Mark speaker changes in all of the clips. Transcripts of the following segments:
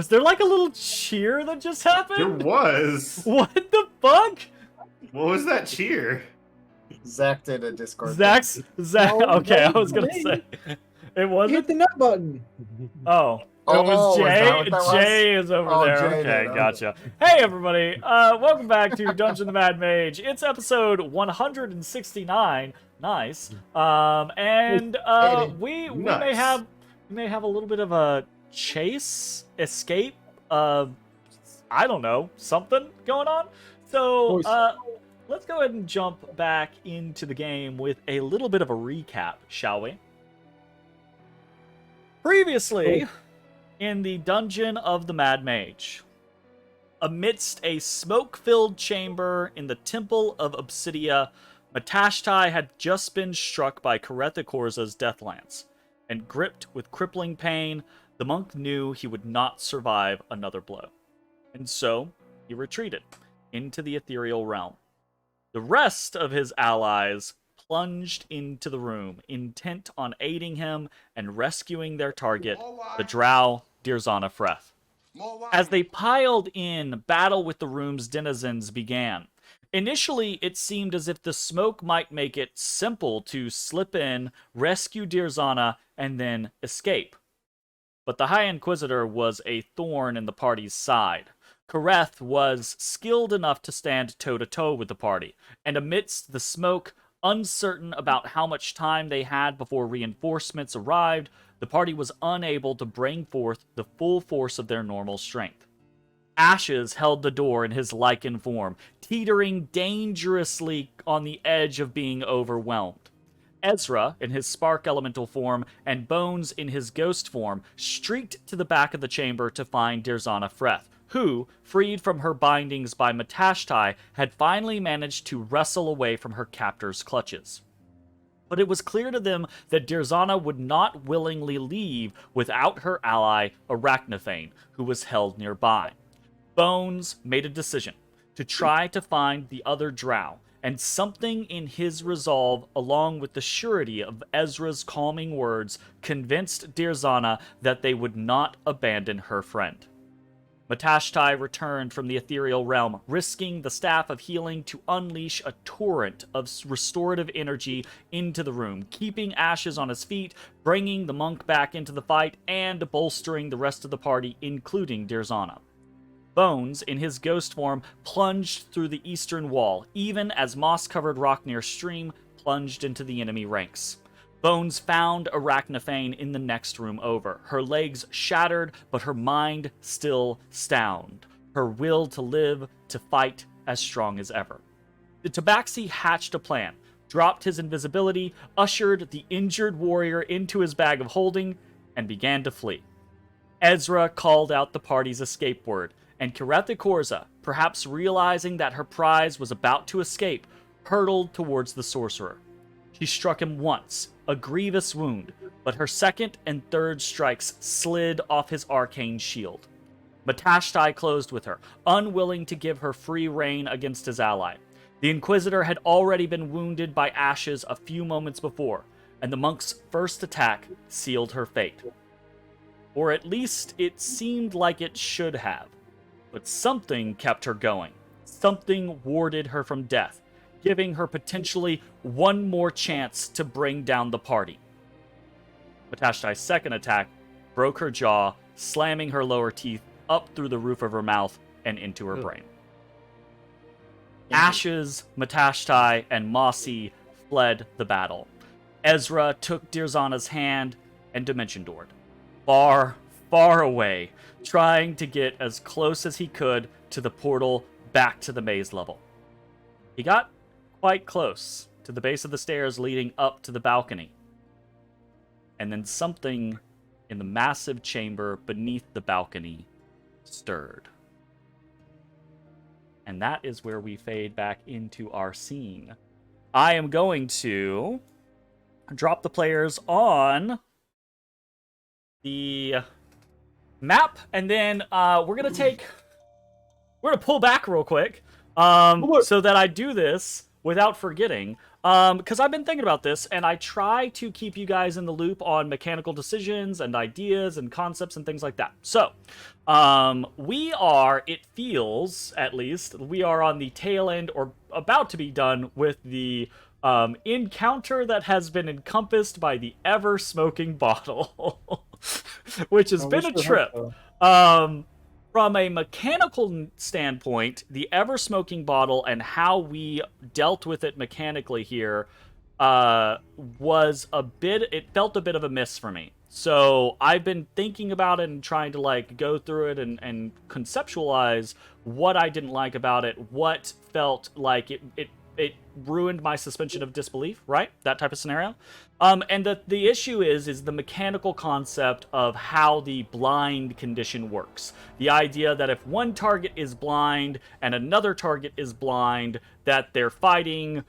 Speaker 1: Was there like a little cheer that just happened?
Speaker 2: There was.
Speaker 1: What the fuck?
Speaker 2: What was that cheer?
Speaker 3: Zach did a Discord.
Speaker 1: Zach.
Speaker 4: No,
Speaker 1: Okay,
Speaker 4: that
Speaker 1: I was
Speaker 4: was
Speaker 1: gonna
Speaker 4: me.
Speaker 1: say it
Speaker 4: Hit
Speaker 1: wasn't.
Speaker 4: the nut button.
Speaker 1: Oh.
Speaker 3: Oh,
Speaker 1: It was
Speaker 3: was that
Speaker 1: Jay.
Speaker 3: what that was?
Speaker 1: Jay is over
Speaker 3: Oh,
Speaker 1: there.
Speaker 3: Jay
Speaker 1: Okay,
Speaker 3: did, okay.
Speaker 1: gotcha. Hey, everybody. Welcome back to Dungeon the Mad Mage. It's episode 169. Nice. And we may have a little bit of a escape. I don't know, something going on. So let's go ahead and jump back into the game with a little bit of a recap, shall we? Previously, in the Dungeon of the Mad Mage, amidst a smoke-filled chamber in the Temple of Obsidia, Matashtai had just been struck by Kerethikorza's death lance, and gripped with crippling pain, the monk knew he would not survive another blow. And so, he retreated into the ethereal realm. The rest of his allies plunged into the room, intent on aiding him and rescuing their target, the drow Dirzana Freth. As they piled in, battle with the room's denizens began. Initially, it seemed as if the smoke might make it simple to slip in, rescue Dirzana, and then escape. But the High Inquisitor was a thorn in the party's side. Kereth was skilled enough to stand toe-to-toe with the party, and amidst the smoke, uncertain about how much time they had before reinforcements arrived, the party was unable to bring forth the full force of their normal strength. Ashes held the door in his lichen form, teetering dangerously on the edge of being overwhelmed. Ezrah, in his spark elemental form, and Bones in his ghost form, streaked to the back of the chamber to find Dirzana Freth, who, freed from her bindings by Matashtai, had finally managed to wrestle away from her captor's clutches. But it was clear to them that Dirzana would not willingly leave without her ally, Arachnophane, who was held nearby. Bones made a decision to try to find the other drow, and something in his resolve, along with the surety of Ezra's calming words, convinced Dirzana that they would not abandon her friend. Matashtai returned from the ethereal realm, risking the Staff of Healing to unleash a torrent of restorative energy into the room, keeping Ashes on his feet, bringing the monk back into the fight, and bolstering the rest of the party, including Dirzana. Bones, in his ghost form, plunged through the eastern wall, even as moss-covered Rocknir stream plunged into the enemy ranks. Bones found Arachnophane in the next room over, her legs shattered, but her mind still sound, her will to live, to fight, as strong as ever. The Tabaxi hatched a plan, dropped his invisibility, ushered the injured warrior into his bag of holding, and began to flee. Ezrah called out the party's escape word, and Kerethikorza, perhaps realizing that her prize was about to escape, hurtled towards the sorcerer. She struck him once, a grievous wound, but her second and third strikes slid off his arcane shield. Matashtai closed with her, unwilling to give her free rein against his ally. The Inquisitor had already been wounded by Ashes a few moments before, and the monk's first attack sealed her fate. Or at least it seemed like it should have. But something kept her going. Something warded her from death, giving her potentially one more chance to bring down the party. Matashtai's second attack broke her jaw, slamming her lower teeth up through the roof of her mouth and into her brain. Ashes, Matashtai, and Mossy fled the battle. Ezrah took Dirzana's hand and dimension doored. Far, far away, trying to get as close as he could to the portal back to the maze level. He got quite close to the base of the stairs leading up to the balcony. And then something in the massive chamber beneath the balcony stirred. And that is where we fade back into our scene. I am going to drop the players on the map, and then we're gonna pull back real quick so that I do this without forgetting, because I've been thinking about this, and I try to keep you guys in the loop on mechanical decisions and ideas and concepts and things like that. So, we are, it feels, at least, we are on the tail end, or about to be done, with the encounter that has been encompassed by the ever-smoking bottle, which has been a trip. From a mechanical standpoint, the ever-smoking bottle and how we dealt with it mechanically here was a bit... It felt a bit of a miss for me. So I've been thinking about it and trying to like go through it and conceptualize what I didn't like about it, what felt like it ruined my suspension of disbelief, right? That type of scenario. And the issue is the mechanical concept of how the blind condition works. The idea that if one target is blind and another target is blind, that they're fighting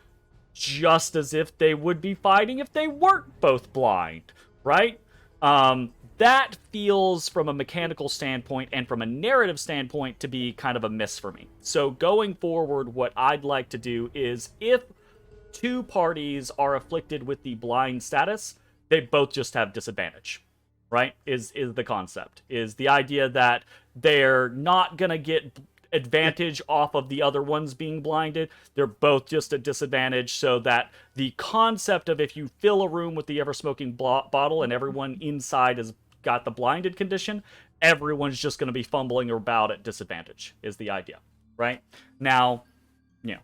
Speaker 1: just as if they would be fighting if they weren't both blind, right? That feels, from a mechanical standpoint and from a narrative standpoint, to be kind of a miss for me. So going forward, what I'd like to do is, if two parties are afflicted with the blind status, they both just have disadvantage, right? Is the concept. Is the idea that they're not gonna get advantage off of the other ones being blinded. They're both just at disadvantage, so that the concept of if you fill a room with the ever-smoking bottle and everyone inside has got the blinded condition, everyone's just going to be fumbling about at disadvantage, is the idea, right? Now, you know,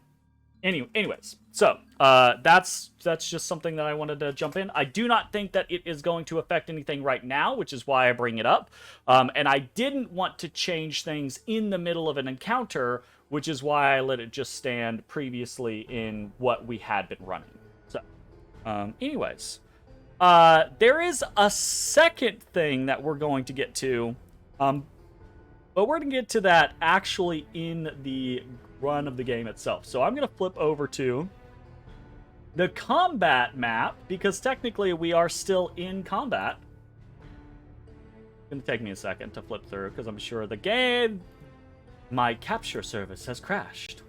Speaker 1: anyways, so that's just something that I wanted to jump in. I do not think that it is going to affect anything right now, which is why I bring it up. And I didn't want to change things in the middle of an encounter, which is why I let it just stand previously in what we had been running. So, anyways, there is a second thing that we're going to get to, but we're going to get to that actually in the run of the game itself. So I'm going to flip over to the combat map, because technically we are still in combat. It's going to take me a second to flip through, because I'm sure the game... My capture service has crashed.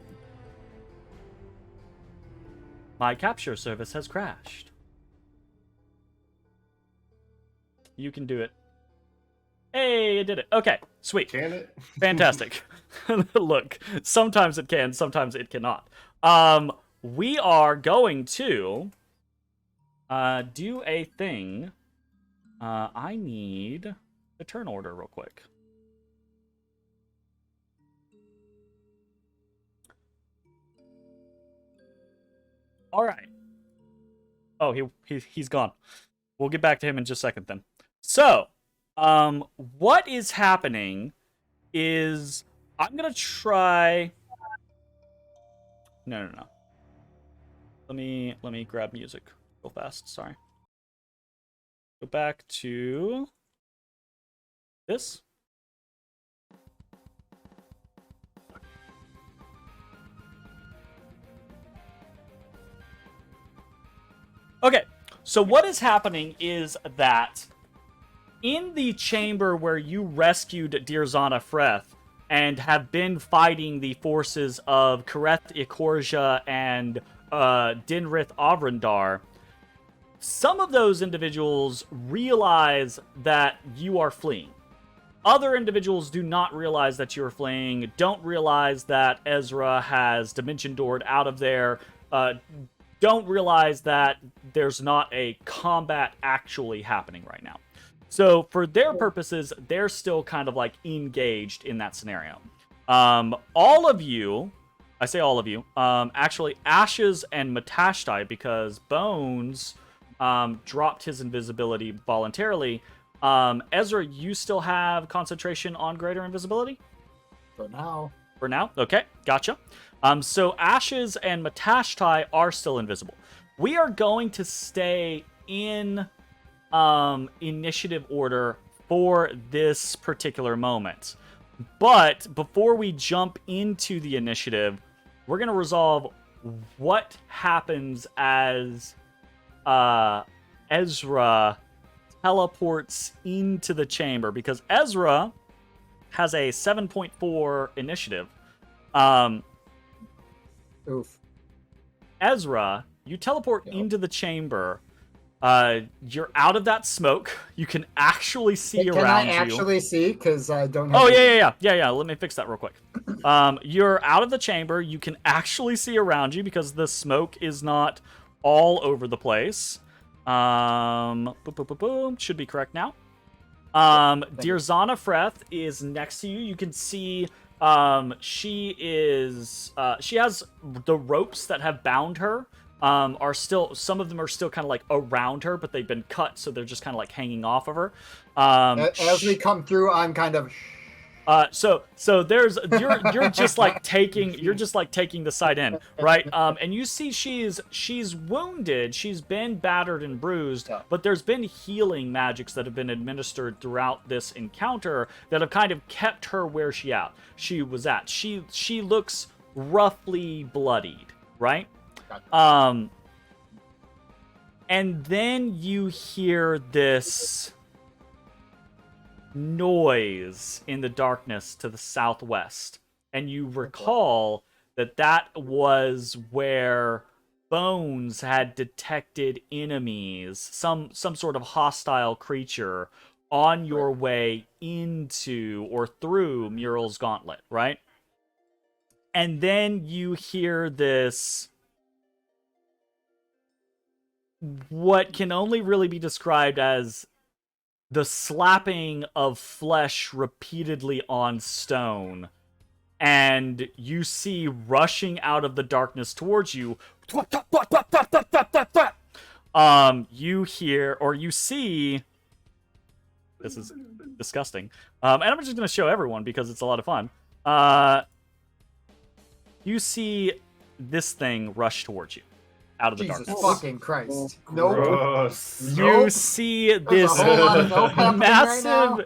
Speaker 1: My capture service has crashed. You can do it. Hey, it did it. Okay, sweet.
Speaker 2: Can it?
Speaker 1: Fantastic. Look, sometimes it can, sometimes it cannot. We are going to do a thing. I need the turn order real quick. All right. Oh, he's gone. We'll get back to him in just a second then. So, what is happening is I'm gonna try. No. Let me grab music real fast. Sorry. Go back to this. Okay, so what is happening is that in the chamber where you rescued Dirzana Freth and have been fighting the forces of Kareth Ikorja and Dinrith Avrindar, some of those individuals realize that you are fleeing. Other individuals do not realize that you're fleeing, don't realize that Ezrah has Dimension Doored out of there, don't realize that there's not a combat actually happening right now. So for their purposes, they're still kind of like engaged in that scenario. All of you, I say all of you, actually Ashes and Matashtai, because Bones dropped his invisibility voluntarily. Ezra, you still have concentration on greater invisibility?
Speaker 3: For now.
Speaker 1: For now? Okay, gotcha. So Ashes and Matashtai are still invisible. We are going to stay in initiative order for this particular moment. But before we jump into the initiative, we're going to resolve what happens as Ezra teleports into the chamber, because Ezra has a 7.4 initiative.
Speaker 3: Oof.
Speaker 1: Ezra, you teleport into the chamber. You're out of that smoke. You can actually see around you.
Speaker 3: Can I actually see? Because I don't have...
Speaker 1: Oh, yeah. Let me fix that real quick. You're out of the chamber. You can actually see around you because the smoke is not all over the place. Boom. Should be correct now. Dirzana Freth is next to you. You can see she has the ropes that have bound her. Are still, some of them are still kind of like around her, but they've been cut, so they're just kind of like hanging off of her.
Speaker 3: As we come through, I'm kind of...
Speaker 1: So there's you're just like taking the side in, right? And you see she's wounded, she's been battered and bruised, but there's been healing magics that have been administered throughout this encounter that have kind of kept her where she was at. She looks roughly bloodied, right? And then you hear this noise in the darkness to the southwest, and you recall that was where Bones had detected enemies, some sort of hostile creature on your way into or through Mural's Gauntlet, right? And then you hear this, what can only really be described as the slapping of flesh repeatedly on stone. And you see rushing out of the darkness towards you, you hear, or you see, this is disgusting, and I'm just going to show everyone because it's a lot of fun. You see this thing rush towards you out of the darkness.
Speaker 3: Jesus fucking Christ. Nope.
Speaker 2: Gross.
Speaker 1: You see this massive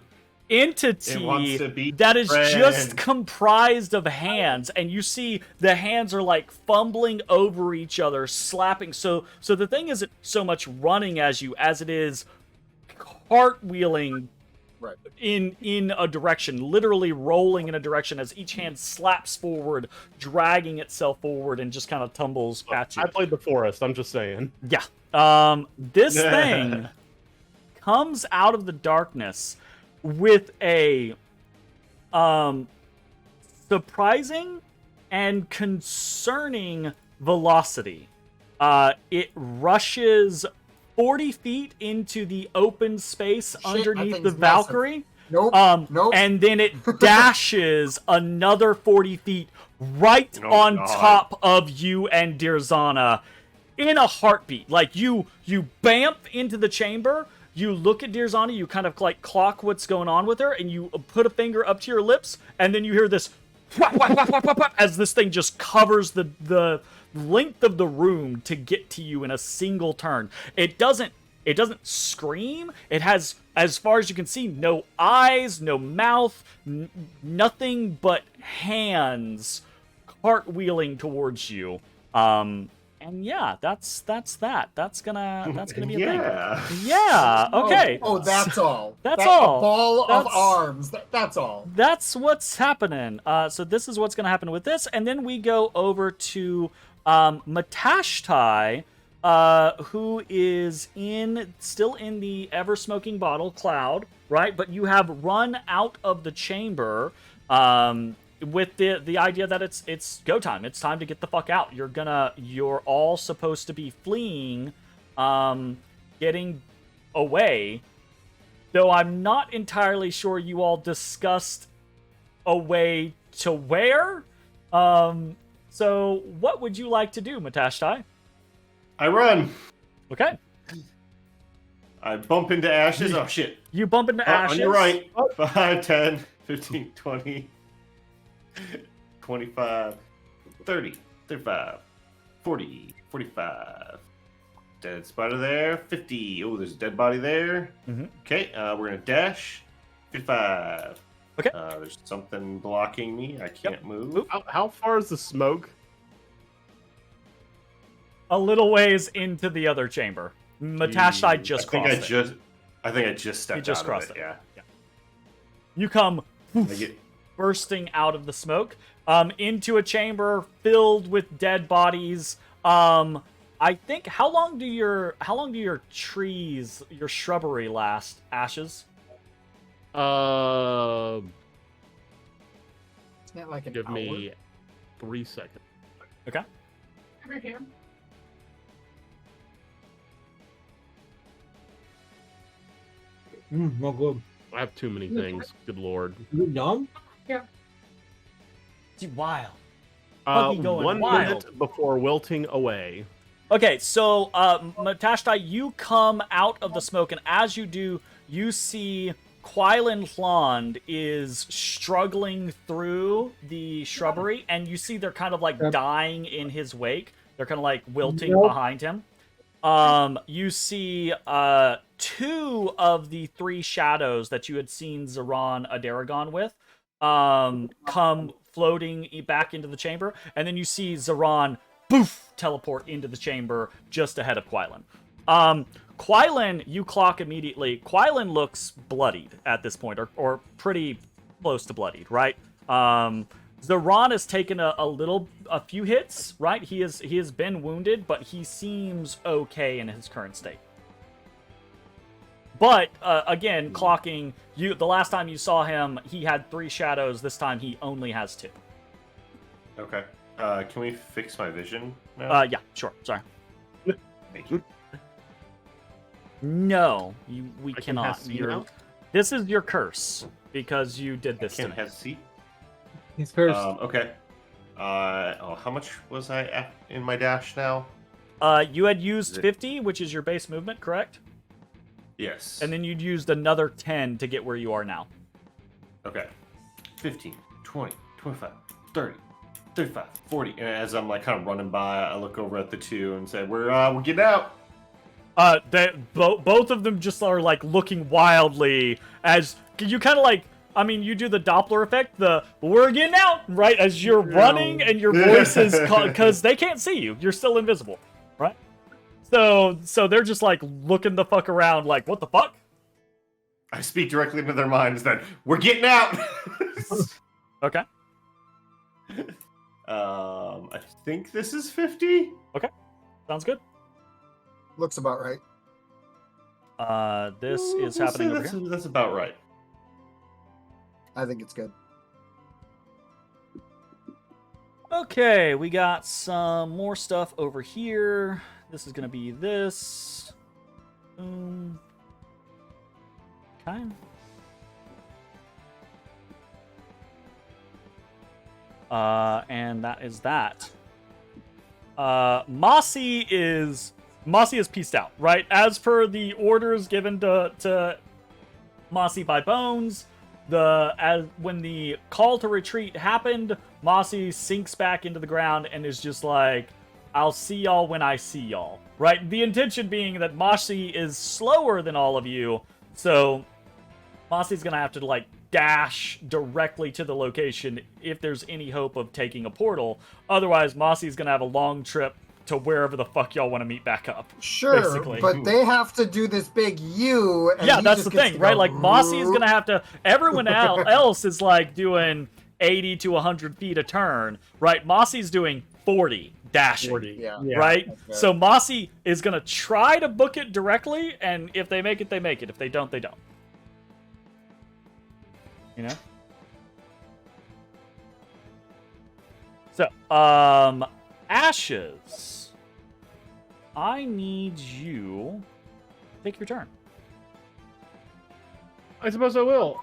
Speaker 1: entity that is just comprised of hands, and you see the hands are like fumbling over each other, slapping. So the thing isn't so much running as it is cartwheeling in a direction, literally rolling in a direction as each hand slaps forward, dragging itself forward, and just kind of tumbles at you.
Speaker 4: I played the forest, I'm just saying.
Speaker 1: Yeah. This thing comes out of the darkness with a surprising and concerning velocity. It rushes 40 feet into the open space underneath the Valkyrie.
Speaker 3: Nope.
Speaker 1: And then it dashes another 40 feet right on top of you and Dirzana in a heartbeat. Like, you bamf into the chamber, you look at Dirzana, you kind of like clock what's going on with her, and you put a finger up to your lips, and then you hear this as this thing just covers the length of the room to get to you in a single turn. It doesn't scream. It has, as far as you can see, no eyes, no mouth, nothing but hands cartwheeling towards you. And yeah, that's that. That's gonna be a thing. Yeah. Okay.
Speaker 3: Oh, that's all.
Speaker 1: That's all.
Speaker 3: A ball of arms. That's all.
Speaker 1: That's what's happening. So this is what's gonna happen with this, and then we go over to Matashtai, who is still in the ever smoking bottle cloud, right? But you have run out of the chamber. With the idea that it's go time. It's time to get the fuck out. You're all supposed to be fleeing, getting away. Though I'm not entirely sure you all discussed a way to where. So what would you like to do, Matashtai?
Speaker 2: I run.
Speaker 1: Okay.
Speaker 2: I bump into ashes. Oh shit.
Speaker 1: You bump into ashes.
Speaker 2: On your right. 5, 10, 15, 20. 25, 30, 35, 40, 45. Dead spider there. 50. Oh, there's a dead body there.
Speaker 1: Mm-hmm.
Speaker 2: Okay, we're gonna dash. 55.
Speaker 1: Okay.
Speaker 2: There's something blocking me. I can't move.
Speaker 4: How far is the smoke?
Speaker 1: A little ways into the other chamber. Matashtai just crossed it.
Speaker 2: I think I just stepped
Speaker 1: just
Speaker 2: out
Speaker 1: crossed
Speaker 2: of
Speaker 1: it.
Speaker 2: Yeah.
Speaker 1: You come bursting out of the smoke into a chamber filled with dead bodies. I think how long do your trees, your shrubbery last, Ashes?
Speaker 3: Isn't that like an
Speaker 4: Give
Speaker 3: hour?
Speaker 4: me 3 seconds.
Speaker 1: Okay.
Speaker 3: Over here.
Speaker 5: No good.
Speaker 4: I have too many things. Good lord.
Speaker 5: You dumb?
Speaker 1: It's wild. Buggy going
Speaker 4: 1
Speaker 1: wild.
Speaker 4: minute before wilting away.
Speaker 1: Okay, so Matashtai, you come out of the smoke, and as you do, you see Quailen Hlond is struggling through the shrubbery, and you see they're kind of like dying in his wake. They're kind of like wilting behind him. You see 2 of the 3 shadows that you had seen Zeron Adaragon with come floating back into the chamber, and then you see Zeron teleport into the chamber just ahead of Quailen. Quailen, you clock immediately. Quailen looks bloodied at this point, or pretty close to bloodied, right? Zeron has taken a few hits, right? He has been wounded, but he seems okay in his current state. But again, clocking you, the last time you saw him, he had 3 shadows. This time, he only has 2.
Speaker 2: Okay. Can we fix my vision now?
Speaker 1: Yeah, sure. Sorry.
Speaker 2: Thank you.
Speaker 1: No, we
Speaker 4: I can
Speaker 1: cannot.
Speaker 4: have you now?
Speaker 1: This is your curse because you did this to
Speaker 2: Can't
Speaker 1: me.
Speaker 2: have a seat.
Speaker 5: He's first.
Speaker 2: Okay. How much was I at in my dash now?
Speaker 1: You had used 50, which is your base movement, correct?
Speaker 2: Yes.
Speaker 1: And then you'd used another 10 to get where you are now.
Speaker 2: Okay. 15, 20, 25, 30, 35, 40. And as I'm like kind of running by, I look over at the 2 and say, "We're getting out."
Speaker 1: Both of them just are like looking wildly as you kind of like. I mean, you do the Doppler effect, "we're getting out," right? As you're running and your voice is because they can't see you. You're still invisible, right? So they're just like looking the fuck around, like, what the fuck?
Speaker 2: I speak directly into their minds that we're getting out.
Speaker 1: Okay.
Speaker 2: I think this is 50.
Speaker 1: Sounds good.
Speaker 3: Looks about right.
Speaker 1: This is
Speaker 2: We'll
Speaker 1: happening
Speaker 2: say
Speaker 1: over here.
Speaker 2: that's about right.
Speaker 3: I think it's good.
Speaker 1: Okay, we got some more stuff over here. This is gonna be this. Okay. And that is that. Mossy is pieced out, right? As per the orders given to Mossy by Bones, when the call to retreat happened, Mossy sinks back into the ground and is just like, "I'll see y'all when I see y'all." Right? The intention being that Mossy is slower than all of you, so Mossy's gonna have to like dash directly to the location if there's any hope of taking a portal. Otherwise, Mossy's gonna have a long trip to wherever the fuck y'all want to meet back up.
Speaker 3: Sure,
Speaker 1: basically.
Speaker 3: but they have to do this big U. And
Speaker 1: Yeah,
Speaker 3: he
Speaker 1: that's
Speaker 3: just
Speaker 1: the
Speaker 3: gets
Speaker 1: thing,
Speaker 3: to
Speaker 1: right?
Speaker 3: go,
Speaker 1: Like, Mossy is gonna have to. Everyone else is like doing 80 to 100 feet a turn, right? Mossy's doing 40 dashing.
Speaker 4: 40.
Speaker 3: Yeah.
Speaker 1: Right?
Speaker 3: That's fair.
Speaker 1: So Mossy is gonna try to book it directly, and if they make it, they make it. If they don't, they don't. You know? So, Ashes, I need you to take your turn.
Speaker 4: I suppose I will.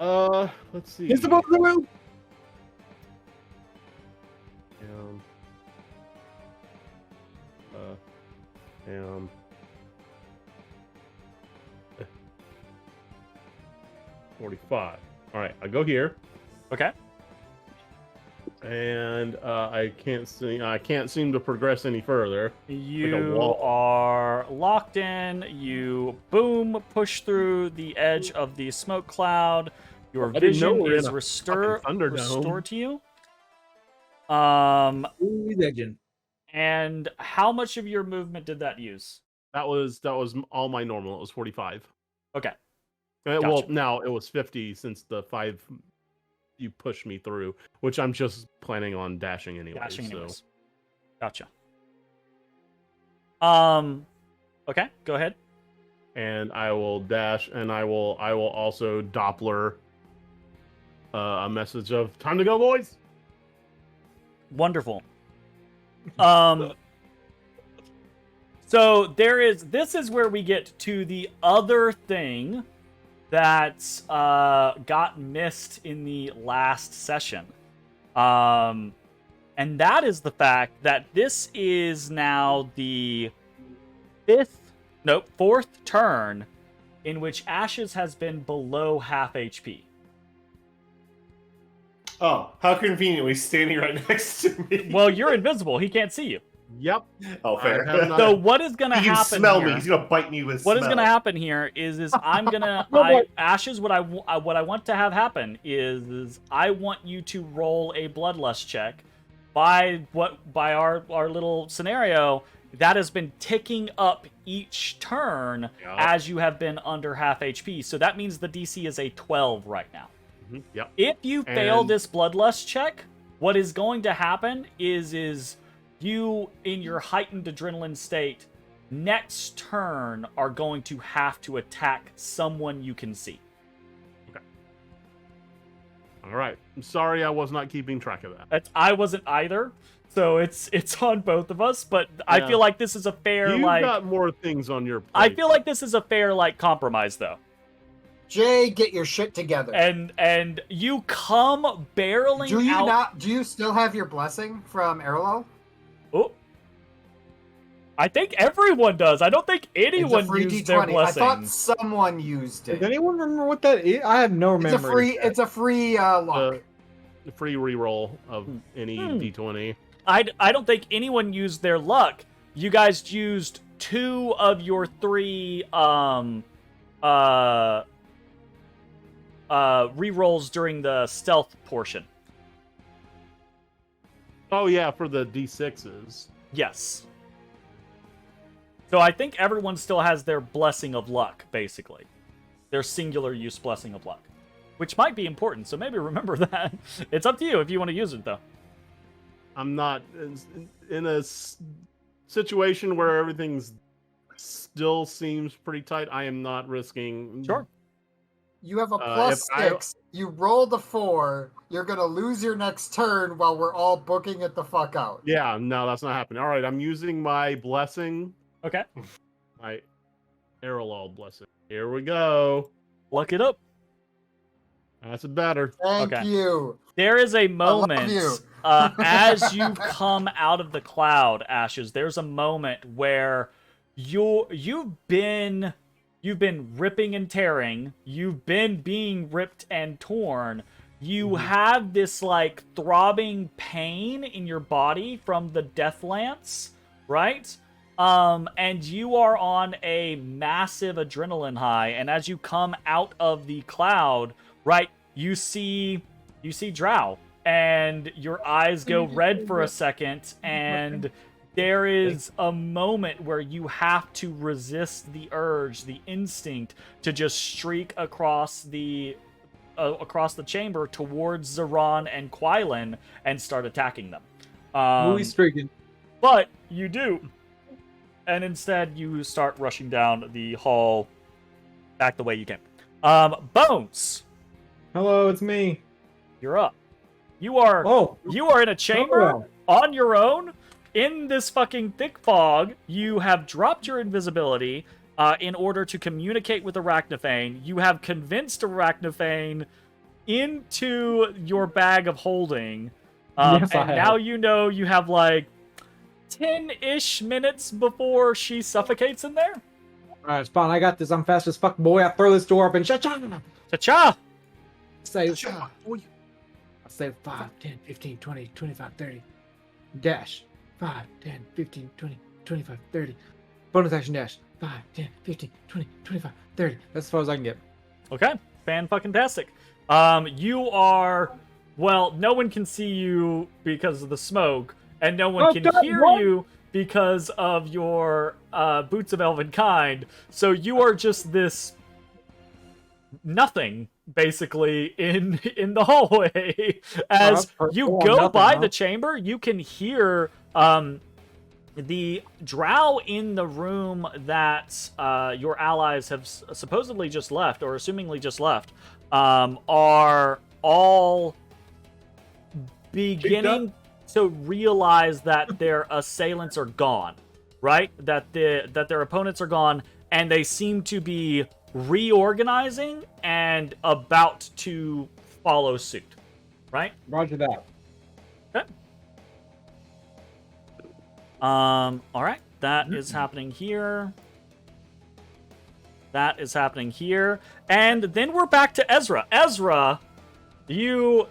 Speaker 4: Let's see.
Speaker 5: He's supposed to win.
Speaker 4: Um, 45. All right, I go here,
Speaker 1: Okay.
Speaker 4: and I can't seem to progress any further.
Speaker 1: You
Speaker 4: wall.
Speaker 1: are locked in. You boom, push through the edge of the smoke cloud. Your
Speaker 4: I didn't know
Speaker 1: vision
Speaker 4: we were
Speaker 1: is
Speaker 4: in a
Speaker 1: restored
Speaker 4: fucking Thunderdome.
Speaker 1: to you.
Speaker 5: Ooh, legend.
Speaker 1: And how much of your movement did that use?
Speaker 4: That was all my normal. It was 45.
Speaker 1: Okay.
Speaker 4: Well,
Speaker 1: Gotcha.
Speaker 4: now it was 50 since the 5 you pushed me through, which I'm just planning on dashing anyway.
Speaker 1: Dashing
Speaker 4: so
Speaker 1: anyways. Gotcha. Okay, go ahead.
Speaker 4: And I will dash, and I will also Doppler a message of time to go, boys.
Speaker 1: Wonderful. So this is where we get to the other thing that got missed in the last session. And that is the fact that this is now the fourth turn in which Ashes has been below half HP.
Speaker 2: Oh, how conveniently standing right next to me.
Speaker 1: Well, you're invisible. He can't see you.
Speaker 4: Yep.
Speaker 2: Oh, fair.
Speaker 4: I have not-
Speaker 1: So what is going to
Speaker 2: He can
Speaker 1: happen
Speaker 2: smell
Speaker 1: here?
Speaker 2: me. He's gonna bite me with
Speaker 1: What
Speaker 2: smell.
Speaker 1: is going to happen here is I'm gonna Ashes. What I want to have happen is I want you to roll a bloodlust check. By our little scenario, that has been ticking up each turn
Speaker 4: Yep.
Speaker 1: as you have been under half HP. So that means the DC is a 12 right now.
Speaker 4: Yep.
Speaker 1: If you fail
Speaker 4: And-
Speaker 1: this bloodlust check, what is going to happen is you, in your heightened adrenaline state, next turn are going to have to attack someone you can see.
Speaker 4: All right. I'm sorry I was not keeping track of that.
Speaker 1: I wasn't either, so it's on both of us. But I
Speaker 4: Yeah.
Speaker 1: feel like this is a fair
Speaker 4: You've got more things on your plate.
Speaker 1: I feel like this is a fair compromise though.
Speaker 3: Jay, get your shit together.
Speaker 1: And you come barreling
Speaker 3: Do you
Speaker 1: out.
Speaker 3: not? Do you still have your blessing from Erlo?
Speaker 1: Oh. I think everyone does. I don't think
Speaker 3: It's
Speaker 1: anyone
Speaker 3: a free
Speaker 1: used their
Speaker 3: D20. I thought
Speaker 1: blessings.
Speaker 3: someone used
Speaker 5: Does
Speaker 3: it.
Speaker 5: anyone remember what that is? I have no
Speaker 3: It's
Speaker 5: memory.
Speaker 3: a free.
Speaker 5: of that.
Speaker 3: It's a free luck.
Speaker 4: The free reroll of any D20.
Speaker 1: I don't think anyone used their luck. You guys used 2 of your 3 rerolls during the stealth portion.
Speaker 4: Oh yeah, for the D6s.
Speaker 1: Yes. So I think everyone still has their blessing of luck, basically. Their singular use blessing of luck. Which might be important, so maybe remember that. It's up to you if you want to use it, though.
Speaker 4: I'm not in a situation where everything's still seems pretty tight. I am not risking.
Speaker 1: Sure.
Speaker 3: You have a
Speaker 4: if
Speaker 3: plus
Speaker 4: I-
Speaker 3: 6. You roll the 4. You're gonna lose your next turn while we're all booking it the fuck out.
Speaker 4: Yeah, no, that's not happening. All right, I'm using my blessing,
Speaker 1: Okay.
Speaker 4: my Erlal blessing. Here we go.
Speaker 1: Look it up.
Speaker 4: That's better.
Speaker 3: Thank
Speaker 1: Okay.
Speaker 3: you.
Speaker 1: There is a
Speaker 3: love
Speaker 1: moment
Speaker 3: you.
Speaker 1: as you come out of the cloud, Ashes. There's a moment where you've been ripping and tearing. You've been being ripped and torn. You have this throbbing pain in your body from the death lance, right? And you are on a massive adrenaline high. And as you come out of the cloud, right, you see Drow, and your eyes go red for a second, and there is a moment where you have to resist the urge, the instinct to just streak across the chamber towards Zeron and Quailen and start attacking them.
Speaker 5: Movie streaking.
Speaker 1: But you do. And instead, you start rushing down the hall back the way you came. Bones,
Speaker 5: Hello, it's me.
Speaker 1: you're up. You are in a chamber
Speaker 5: Oh.
Speaker 1: on your own in this fucking thick fog. You have dropped your invisibility in order to communicate with Arachnophane. You have convinced Arachnophane into your bag of holding.
Speaker 5: Yes, I
Speaker 1: and
Speaker 5: have.
Speaker 1: now you know you have 10-ish minutes before she suffocates in there.
Speaker 5: Alright, Spawn, I got this. I'm fast as fuck, boy. I throw this door open. Cha-cha!
Speaker 1: Cha-cha!
Speaker 5: Say, I say 5, 10, 15, 20, 25, 30. Dash. 5, 10, 15, 20, 25, 30. Bonus action dash. 5, 10, 15, 20, 25, 30. That's as far as I can get.
Speaker 1: Okay, fan-fucking-tastic. You are... Well, no one can see you because of the smoke, and no one can hear you because of your Boots of Elven Kind, so you are just this... nothing, basically, in the hallway. As
Speaker 5: that's
Speaker 1: you
Speaker 5: cool.
Speaker 1: go
Speaker 5: Nothing,
Speaker 1: by
Speaker 5: huh?
Speaker 1: the chamber, you can hear the drow in the room that your allies have supposedly just left, or assumingly just left, are all beginning to realize that their assailants are gone, right? That their opponents are gone, and they seem to be reorganizing and about to follow suit, right?
Speaker 5: Roger that.
Speaker 1: Okay. All right. That is happening here. That is happening here, and then we're back to Ezrah. Ezrah, you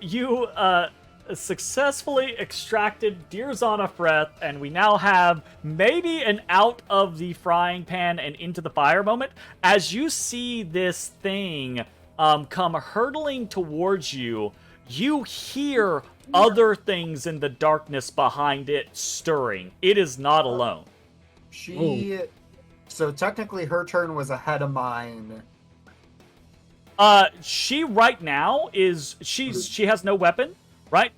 Speaker 1: successfully extracted Dirzana Freth, and we now have maybe an out of the frying pan and into the fire moment as you see this thing come hurtling towards you. You hear other things in the darkness behind it stirring. It is not alone.
Speaker 3: So technically her turn was ahead of mine.
Speaker 1: She right now is she has no weapon, right?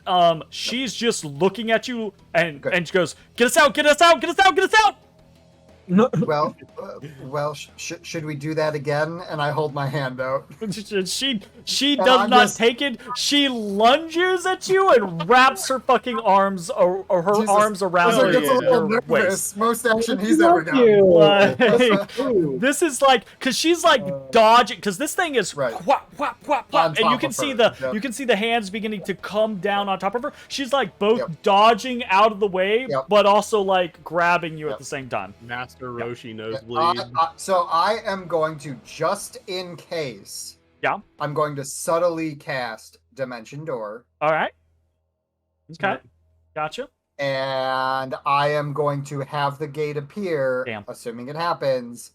Speaker 1: She's just looking at you and she goes, "Get us out! Get us out! Get us out! Get us out!"
Speaker 3: Well, should we do that again? And I hold my hand out.
Speaker 1: She does not take it. She lunges at you and wraps her fucking arms or her
Speaker 3: Jesus.
Speaker 1: arms around
Speaker 3: Ezra gets a little
Speaker 1: your
Speaker 3: nervous.
Speaker 1: waist.
Speaker 3: Most action he's ever done.
Speaker 1: Like, this is like, cause she's like dodging, cause this thing is whap, whap, whap, whap, and you can see you can see the hands beginning to come down on top of her. She's like both dodging out of the way, but also like grabbing you at the same time.
Speaker 4: Master Roshi nosebleed.
Speaker 3: So I am going to, just in case.
Speaker 1: Yeah.
Speaker 3: I'm going to subtly cast Dimension Door.
Speaker 1: All right. Okay. Gotcha.
Speaker 3: And I am going to have the gate appear,
Speaker 1: Damn.
Speaker 3: assuming it happens,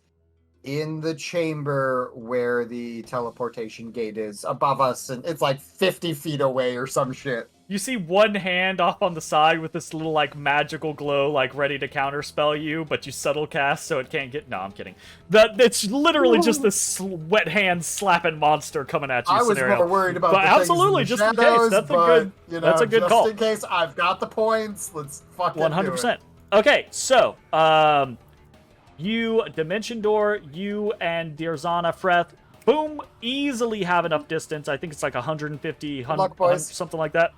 Speaker 3: in the chamber where the teleportation gate is above us, and it's like 50 feet away or some shit.
Speaker 1: You see one hand off on the side with this little, like, magical glow, like, ready to counterspell you, but you subtle cast so it can't get... No, I'm kidding. It's literally just this wet hand slapping monster coming at you scenario.
Speaker 3: I was more worried about
Speaker 1: but
Speaker 3: the
Speaker 1: absolutely,
Speaker 3: things in
Speaker 1: just
Speaker 3: the
Speaker 1: in case.
Speaker 3: shadows,
Speaker 1: That's
Speaker 3: but,
Speaker 1: a good, that's a good
Speaker 3: just
Speaker 1: call.
Speaker 3: in case, I've got the points. Let's fucking
Speaker 1: 100%.
Speaker 3: do it.
Speaker 1: Okay, so, you, Dimension Door, you and Dirzana Freth, boom, easily have enough distance. I think it's like 150,
Speaker 3: luck, boys.
Speaker 1: something like that.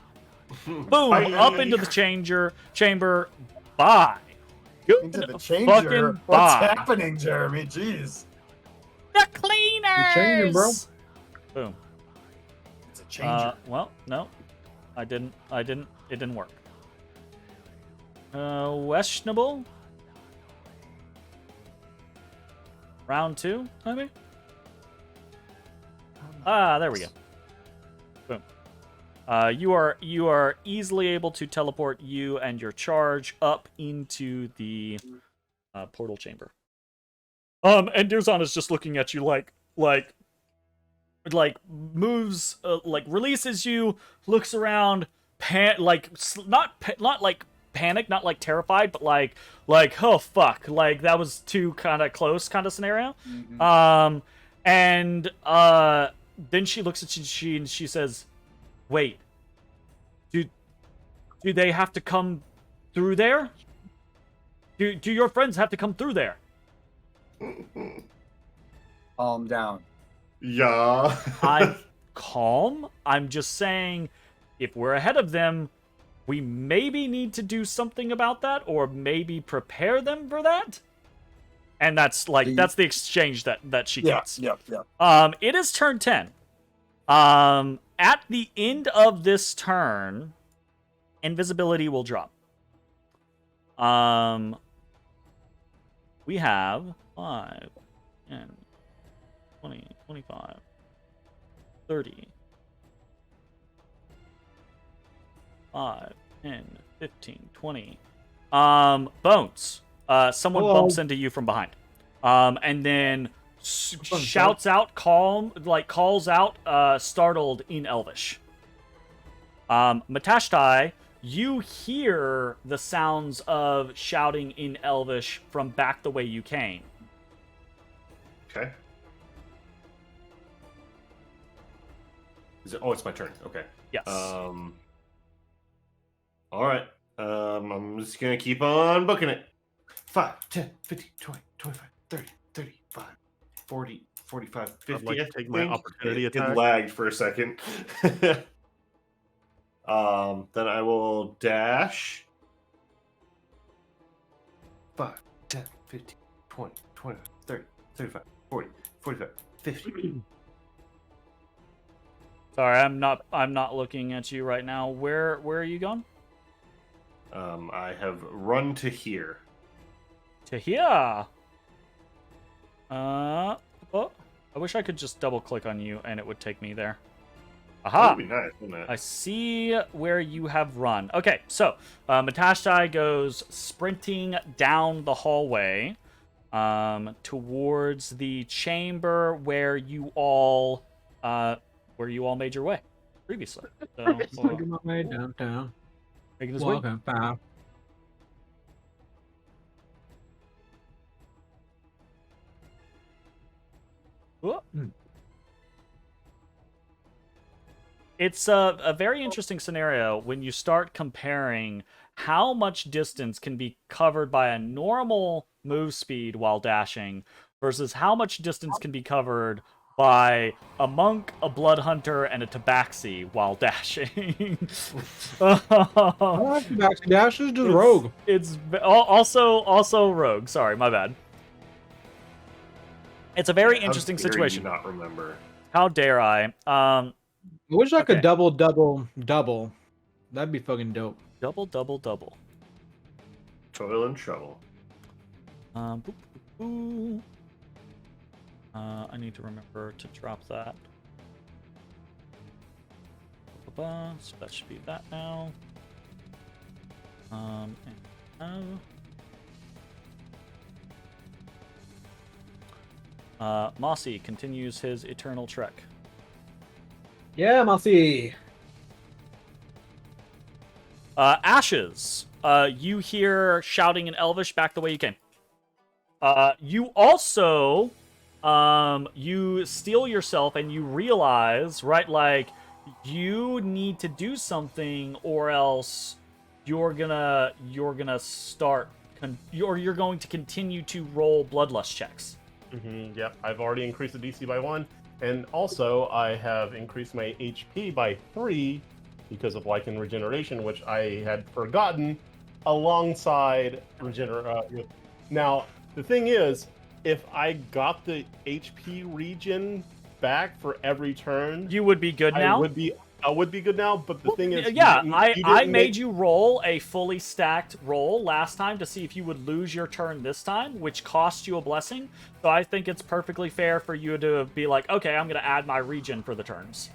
Speaker 1: Boom, up into the chamber. Bye.
Speaker 3: Into the changer? What's happening, Jeremy? Jeez.
Speaker 1: The cleaners!
Speaker 5: You're changing, bro.
Speaker 1: Boom.
Speaker 3: It's a changer.
Speaker 1: Well, no. It didn't work. Questionable. Round 2, maybe? There we go. Boom. You are easily able to teleport you and your charge up into the portal chamber. And Dirzon is just looking at you like moves, like releases you, looks around, not like panic, not like terrified, but like oh fuck, like that was too kind of close kind of scenario.
Speaker 3: Mm-hmm.
Speaker 1: And then she looks at you and she says, "Wait, do they have to come through there? Do your friends have to come through there?"
Speaker 3: Calm down.
Speaker 2: Yeah.
Speaker 1: I'm calm. I'm just saying, if we're ahead of them, we maybe need to do something about that, or maybe prepare them for that. And that's the exchange that she gets.
Speaker 3: Yeah.
Speaker 1: It is turn 10. At the end of this turn, invisibility will drop. We have 5, 10, 20, 25, 30, 5, 10, 15, 20. Bones. Someone bumps into you from behind. And then shouts out, calls out, startled in Elvish. Matashtai, you hear the sounds of shouting in Elvish from back the way you came.
Speaker 2: Okay. It's my turn. Okay.
Speaker 1: Yes.
Speaker 2: All right. I'm just gonna keep on booking it. 5, 10, 15, 20, 25, 30, 35, 40, 45, 50.
Speaker 4: I'd like to
Speaker 2: I
Speaker 4: take my
Speaker 2: think.
Speaker 4: opportunity
Speaker 2: It
Speaker 4: attack.
Speaker 2: lagged for a second. Then I will dash. 5, 10, 15, 20, 25, 30, 35, 40, 45, 50.
Speaker 1: Sorry, I'm not looking at you right now. Where are you going?
Speaker 2: I have run to here.
Speaker 1: To here. Oh, I wish I could just double click on you and it would take me there.
Speaker 2: That
Speaker 1: Aha!
Speaker 2: would be nice, wouldn't it?
Speaker 1: I see where you have run. Okay, so Matashtai goes sprinting down the hallway towards the chamber where you all made your way previously. So,
Speaker 5: Making my way downtown.
Speaker 1: making his way.
Speaker 5: Walking fast.
Speaker 1: Whoa.
Speaker 5: Hmm.
Speaker 1: It's a very interesting scenario when you start comparing how much distance can be covered by a normal move speed while dashing versus how much distance can be covered by a monk, a blood hunter, and a tabaxi while dashing.
Speaker 5: Dash is just rogue.
Speaker 1: It's also rogue. Sorry, my bad. It's a very
Speaker 2: How
Speaker 1: interesting
Speaker 2: dare you
Speaker 1: situation.
Speaker 2: not remember.
Speaker 1: How dare I?
Speaker 5: I wish I could
Speaker 1: Okay.
Speaker 5: double. That'd be fucking dope.
Speaker 1: Double.
Speaker 2: Toil and trouble.
Speaker 1: Boop, boop, boop. I need to remember to drop that. So that should be that now. And now. Mossy continues his eternal trek.
Speaker 5: Yeah, Mossy.
Speaker 1: Ashes. You hear shouting in Elvish back the way you came. You also, you steel yourself and you realize, right, like, you need to do something or else you're gonna start, you're going to continue to roll bloodlust checks.
Speaker 4: Yep, I've already increased the DC by 1, and also I have increased my HP by 3 because of Lycan regeneration, which I had forgotten alongside Now, the thing is, if I got the HP regen back for every turn,
Speaker 1: You would be good now.
Speaker 4: I would be good now, but the thing is,
Speaker 1: Yeah,
Speaker 4: you
Speaker 1: I
Speaker 4: didn't
Speaker 1: made you roll a fully stacked roll last time to see if you would lose your turn this time, which cost you a blessing. So I think it's perfectly fair for you to be like, okay, I'm going to add my regen for the turns.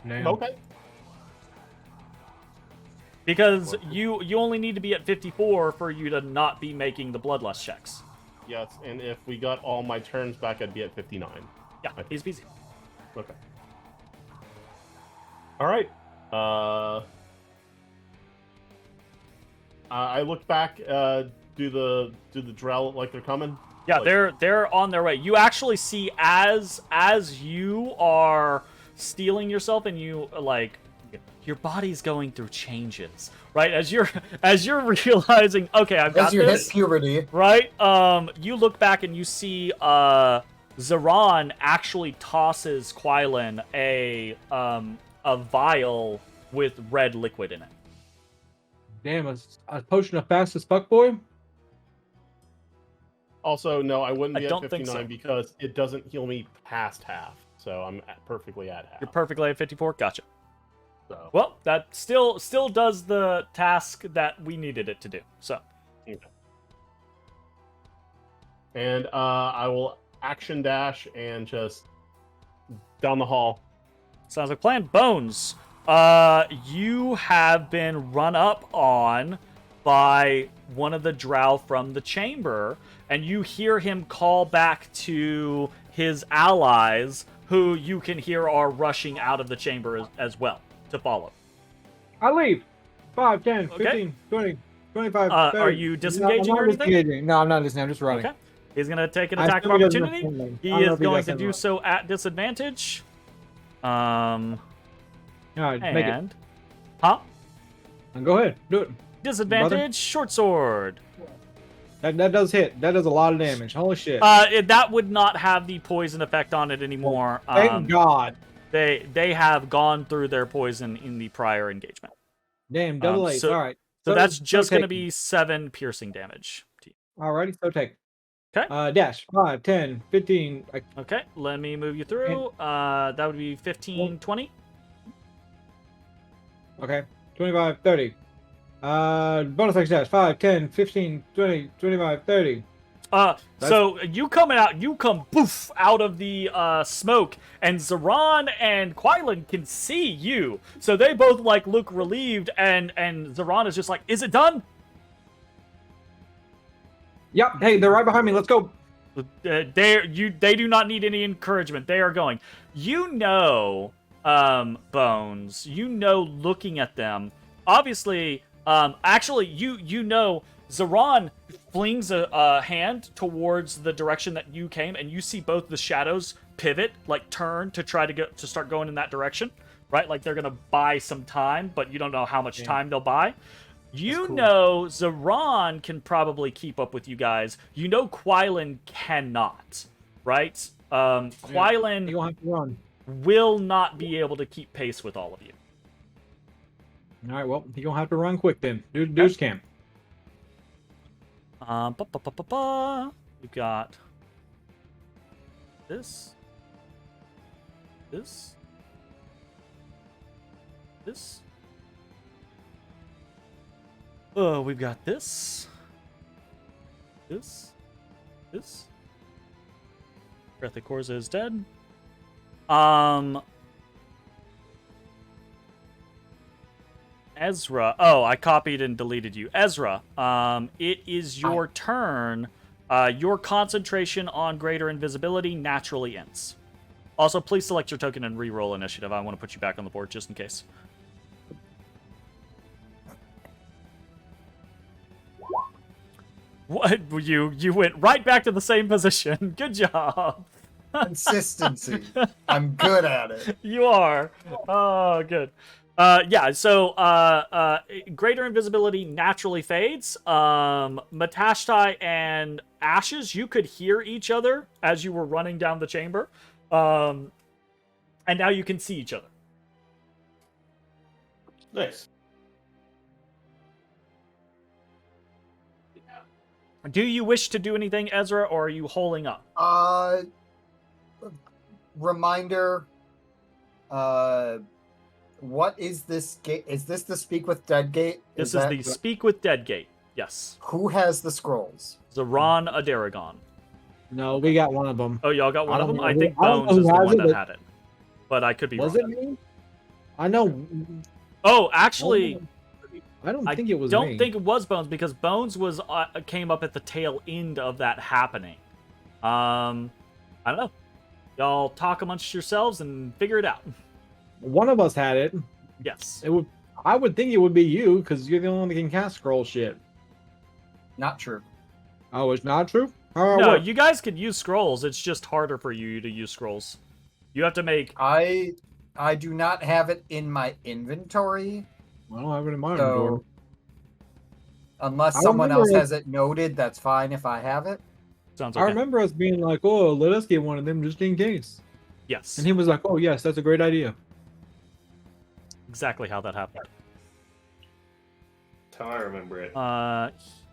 Speaker 5: Damn.
Speaker 4: Okay.
Speaker 1: Because you only need to be at 54 for you to not be making the bloodlust checks.
Speaker 4: Yes, and if we got all my turns back, I'd be at 59.
Speaker 1: Yeah, easy peasy.
Speaker 4: Okay. All right. I look back. Do the drow look like they're coming?
Speaker 1: Yeah,
Speaker 4: Like-
Speaker 1: they're on their way. You actually see as you are stealing yourself and you like your body's going through changes, right? As you're realizing, okay, I've got
Speaker 3: As you hit
Speaker 1: this,
Speaker 3: puberty,
Speaker 1: right? You look back and you see Zaran actually tosses Quilin a vial with red liquid in it.
Speaker 5: Damn, a potion of fast as fuck, boy.
Speaker 4: Also, no, I wouldn't
Speaker 1: I
Speaker 4: be at
Speaker 1: don't think
Speaker 4: 59
Speaker 1: so.
Speaker 4: because it doesn't heal me past half. So I'm perfectly at half.
Speaker 1: You're perfectly at 54. Gotcha.
Speaker 4: So,
Speaker 1: Well, that still does the task that we needed it to do. So,
Speaker 4: okay. And I will action dash and just down the hall.
Speaker 1: sounds like a plan. Bones, you have been run up on by one of the drow from the chamber, and you hear him call back to his allies, who you can hear are rushing out of the chamber as well to follow.
Speaker 5: I leave. 5, 10,
Speaker 1: Okay.
Speaker 5: 15, 20, 25,
Speaker 1: Are
Speaker 5: 30.
Speaker 1: you
Speaker 5: No,
Speaker 1: disengaging
Speaker 5: I'm
Speaker 1: or
Speaker 5: not
Speaker 1: anything?
Speaker 5: disengaging. No, I'm not listening. I'm just running.
Speaker 1: Okay. He's going to take an
Speaker 5: I
Speaker 1: attack of
Speaker 5: assume he doesn't
Speaker 1: opportunity.
Speaker 5: have something.
Speaker 1: He
Speaker 5: I don't know
Speaker 1: is
Speaker 5: if he
Speaker 1: going to
Speaker 5: doesn't
Speaker 1: do
Speaker 5: have-
Speaker 1: so at disadvantage.
Speaker 5: All right, make it.
Speaker 1: And... Huh?
Speaker 5: Go ahead. Do it.
Speaker 1: Disadvantage, short sword.
Speaker 5: That does hit. That does a lot of damage. Holy shit.
Speaker 1: That would not have the poison effect on it anymore.
Speaker 5: Thank God.
Speaker 1: They have gone through their poison in the prior engagement.
Speaker 5: Damn, double ace. All right.
Speaker 1: So that's just going to
Speaker 5: take.
Speaker 1: be 7 piercing damage.
Speaker 5: Alrighty, so take.
Speaker 1: Okay.
Speaker 5: Dash 5, 10, 15.
Speaker 1: Okay, let me move you through. That would be 15, 20.
Speaker 5: Okay, 25, 30. Bonus action dash 5, 10, 15, 20, 25, 30.
Speaker 1: So you come poof out of the smoke, and Zoran and Quailen can see you. So they both like look relieved, and Zoran is just like, "Is it done?"
Speaker 5: Yep. Hey, they're right behind me. Let's go.
Speaker 1: They do not need any encouragement. They are going. You know, Bones. You know, looking at them. Obviously, actually, you know, Zoran flings a hand towards the direction that you came, and you see both the shadows pivot, like turn to try to start going in that direction, right? Like they're gonna buy some time, but you don't know how much time they'll buy. You know Zoran can probably keep up with you guys. You know Quailen cannot, right? Quailen
Speaker 5: You won't have to run.
Speaker 1: will not be able to keep pace with all of you.
Speaker 5: All right. Well, you're gonna have to run quick then. Dudes can.
Speaker 1: We've got this. Oh, we've got this. Breath of Korza is dead. Ezrah. Oh, I copied and deleted you. Ezrah, it is your turn. Your concentration on greater invisibility naturally ends. Also, please select your token and re-roll initiative. I want to put you back on the board just in case. What? You went right back to the same position. Good job.
Speaker 3: Consistency. I'm good at it.
Speaker 1: You are. Oh, good. Yeah, so greater invisibility naturally fades. Matashtai and Ashes, you could hear each other as you were running down the chamber. And now you can see each other.
Speaker 2: Nice.
Speaker 1: Do you wish to do anything, Ezra, or are you holding up?
Speaker 3: Reminder. What is this gate? Is this the Speak with Dead gate?
Speaker 1: This is the Speak with Dead gate. Yes.
Speaker 3: Who has the scrolls?
Speaker 1: Zoran Adaragon.
Speaker 5: No, we got one of them.
Speaker 1: Oh, y'all got one of them? I
Speaker 5: know
Speaker 1: think
Speaker 5: who- I don't know
Speaker 1: Bones is
Speaker 5: who
Speaker 1: the
Speaker 5: has
Speaker 1: one
Speaker 5: it,
Speaker 1: that had it. But I could be
Speaker 5: Was
Speaker 1: wrong.
Speaker 5: it me? I know.
Speaker 1: Oh, actually,
Speaker 5: I don't think it was
Speaker 1: don't
Speaker 5: me.
Speaker 1: think it was Bones because Bones was came up at the tail end of that happening. I don't know. Y'all talk amongst yourselves and figure it out.
Speaker 5: One of us had it.
Speaker 1: Yes.
Speaker 5: It would. I would think it would be you because you're the only one that can cast scroll shit.
Speaker 3: Not true.
Speaker 5: Oh, it's not true. How
Speaker 1: No,
Speaker 5: work?
Speaker 1: you guys could use scrolls. It's just harder for you to use scrolls. You have to make.
Speaker 3: I do not have it in my inventory.
Speaker 5: I don't have it in my
Speaker 3: So
Speaker 5: inventory.
Speaker 3: unless
Speaker 5: I
Speaker 3: someone else
Speaker 5: remember-
Speaker 3: has it noted, that's fine if I have it.
Speaker 1: Sounds
Speaker 5: I
Speaker 1: okay.
Speaker 5: remember us being like, "Oh, let us get one of them just in case,"
Speaker 1: Yes.
Speaker 5: and he was like, "Oh, yes, that's a great idea."
Speaker 1: Exactly how that happened.
Speaker 2: That's how I remember it.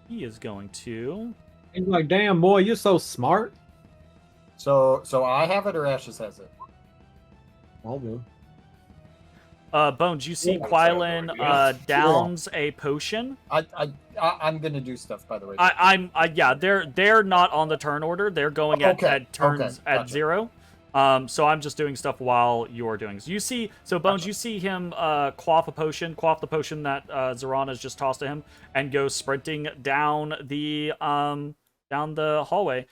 Speaker 1: He is going to.
Speaker 5: He's like, "Damn, boy, you're so smart."
Speaker 3: So I have it or Ashes has it.
Speaker 5: Oh, well.
Speaker 1: Bones, you see
Speaker 2: Yeah,
Speaker 1: Quailen
Speaker 2: yeah.
Speaker 1: downs a potion.
Speaker 3: I'm gonna do stuff, by the way.
Speaker 1: Yeah, they're not on the turn order. They're going at turns at
Speaker 3: gotcha.
Speaker 1: 0. So I'm just doing stuff while you're doing. So you see, Bones, you see him quaff the potion that Zoran has just tossed to him, and go sprinting down the hallway.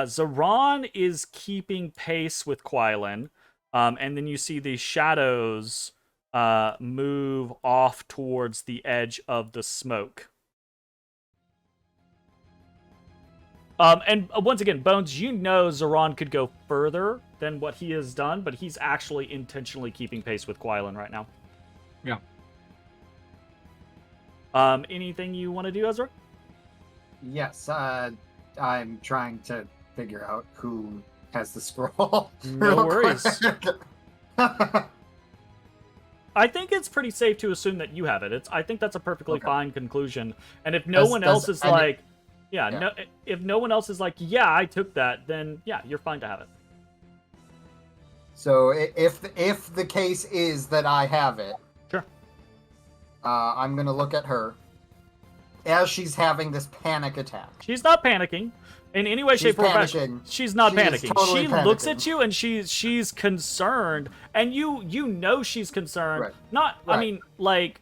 Speaker 1: Zoran is keeping pace with Quailen, and then you see the shadows move off towards the edge of the smoke. And once again, Bones, you know Zoran could go further than what he has done, but he's actually intentionally keeping pace with Quailen right now.
Speaker 5: Yeah.
Speaker 1: Anything you want to do, Ezra?
Speaker 3: Yes, I'm trying to figure out who has the scroll.
Speaker 1: No
Speaker 3: real
Speaker 1: worries.
Speaker 3: quick.
Speaker 1: I think it's pretty safe to assume that you have it. I think that's a perfectly
Speaker 3: Okay.
Speaker 1: fine conclusion. And if no one else is like, no, if no one else is like, yeah, I took that, then yeah, you're fine to have it.
Speaker 3: So if the case is that I have it,
Speaker 1: Sure.
Speaker 3: I'm gonna look at her as she's having this panic attack.
Speaker 1: She's not panicking in any way, shape, or fashion.
Speaker 3: panicking.
Speaker 1: She's not
Speaker 3: She is
Speaker 1: panicking.
Speaker 3: totally
Speaker 1: She looks
Speaker 3: panicking.
Speaker 1: at you and she's concerned, and you know she's concerned.
Speaker 3: Right.
Speaker 1: Not, I
Speaker 3: Right.
Speaker 1: mean, like,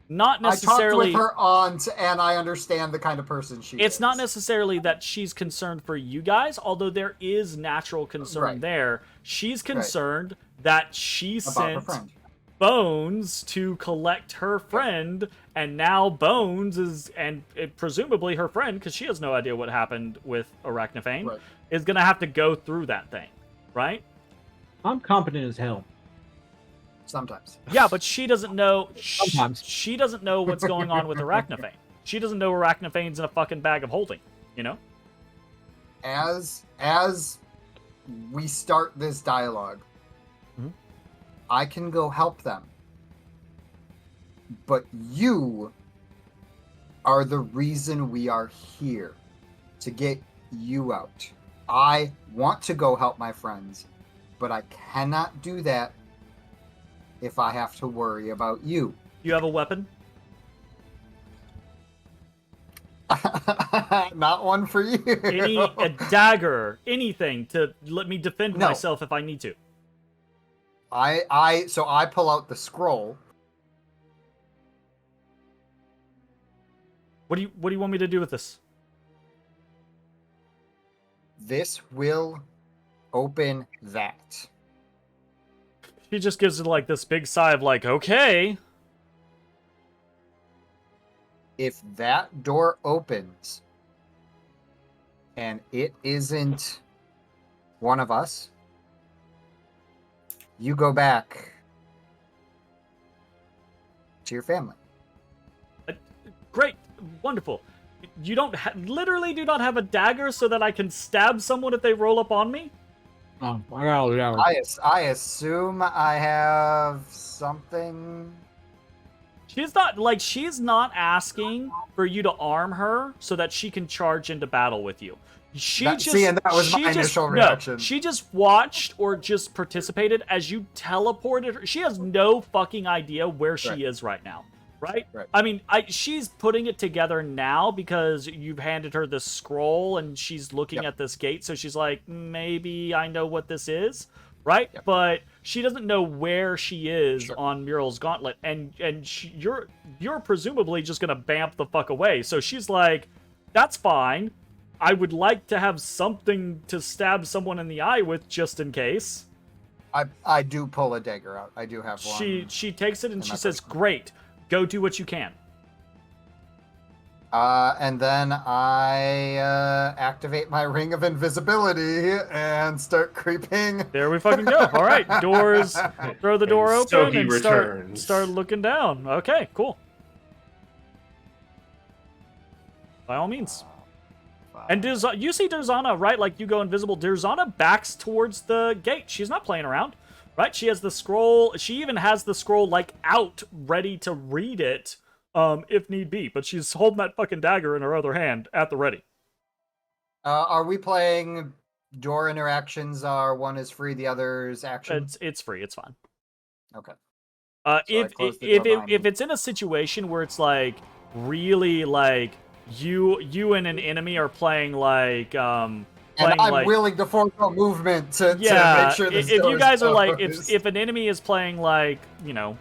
Speaker 1: not
Speaker 3: I talked
Speaker 1: necessarily.
Speaker 3: with her aunt, and I understand the kind of person she is.
Speaker 1: It's not necessarily that she's concerned for you guys, although there is natural concern
Speaker 3: Right.
Speaker 1: there. She's concerned that she
Speaker 3: about her
Speaker 1: sent
Speaker 3: friend.
Speaker 1: Bones to collect her friend, and now Bones is, and presumably her friend, because she has no idea what happened with Arachnophane,
Speaker 3: Right.
Speaker 1: is going to have to go through that thing, right?
Speaker 5: I'm competent as hell.
Speaker 3: Sometimes.
Speaker 1: Yeah, but she doesn't know.
Speaker 5: Sometimes.
Speaker 1: She doesn't know what's going on with Arachnophane. She doesn't know Arachnophane's in a fucking bag of holding, you know?
Speaker 3: As we start this dialogue,
Speaker 1: Mhm.
Speaker 3: I can go help them. But you are the reason we are here, to get you out. I want to go help my friends, but I cannot do that if I have to worry about you.
Speaker 1: You have a weapon?
Speaker 3: Not one for you.
Speaker 1: A dagger, anything to let me defend
Speaker 3: No.
Speaker 1: myself if I need to.
Speaker 3: So I pull out the scroll.
Speaker 1: What do you want me to do with this?
Speaker 3: This will open that.
Speaker 1: She just gives it like this big sigh of like, okay.
Speaker 3: If that door opens and it isn't one of us, you go back to your family.
Speaker 1: Great, wonderful. You don't literally do not have a dagger so that I can stab someone if they roll up on me?
Speaker 5: Oh, I got all the hours.
Speaker 3: I assume I have something.
Speaker 1: She's not asking for you to arm her so that she can charge into battle with you.
Speaker 3: And that was my initial reaction.
Speaker 1: No, she just watched or just participated as you teleported her. She has no fucking idea where she is right now, right? I mean, she's putting it together now because you've handed her this scroll and she's looking at this gate, so she's like, maybe I know what this is, right? But she doesn't know where she is on Muriel's gauntlet, and you're presumably just gonna bamf the fuck away. So she's like, that's fine. I would like to have something to stab someone in the eye with, just in case.
Speaker 3: I do pull a dagger out. I do have one.
Speaker 1: She takes it and
Speaker 3: in
Speaker 1: she
Speaker 3: my
Speaker 1: says,
Speaker 3: person.
Speaker 1: great, go do what you can.
Speaker 3: And then I activate my ring of invisibility and start creeping.
Speaker 1: There we fucking go. All right, doors, throw the door
Speaker 2: And
Speaker 1: open
Speaker 2: so he
Speaker 1: and
Speaker 2: returns.
Speaker 1: start looking down. Okay, cool. By all means. And you see Durzana, right? Like, you go invisible. Durzana backs towards the gate. She's not playing around, right? She has the scroll. She even has the scroll, like, out, ready to read it, if need be. But she's holding that fucking dagger in her other hand at the ready.
Speaker 3: Are we playing door interactions? One is free, the other's action?
Speaker 1: It's free. It's fine.
Speaker 3: Okay.
Speaker 1: If it's in a situation where it's, like, really, like, you and an enemy are playing like
Speaker 3: and I'm willing to forego movement to make sure this
Speaker 1: if
Speaker 3: door
Speaker 1: you guys
Speaker 3: is
Speaker 1: are like
Speaker 3: closed.
Speaker 1: if an enemy is playing like, you know,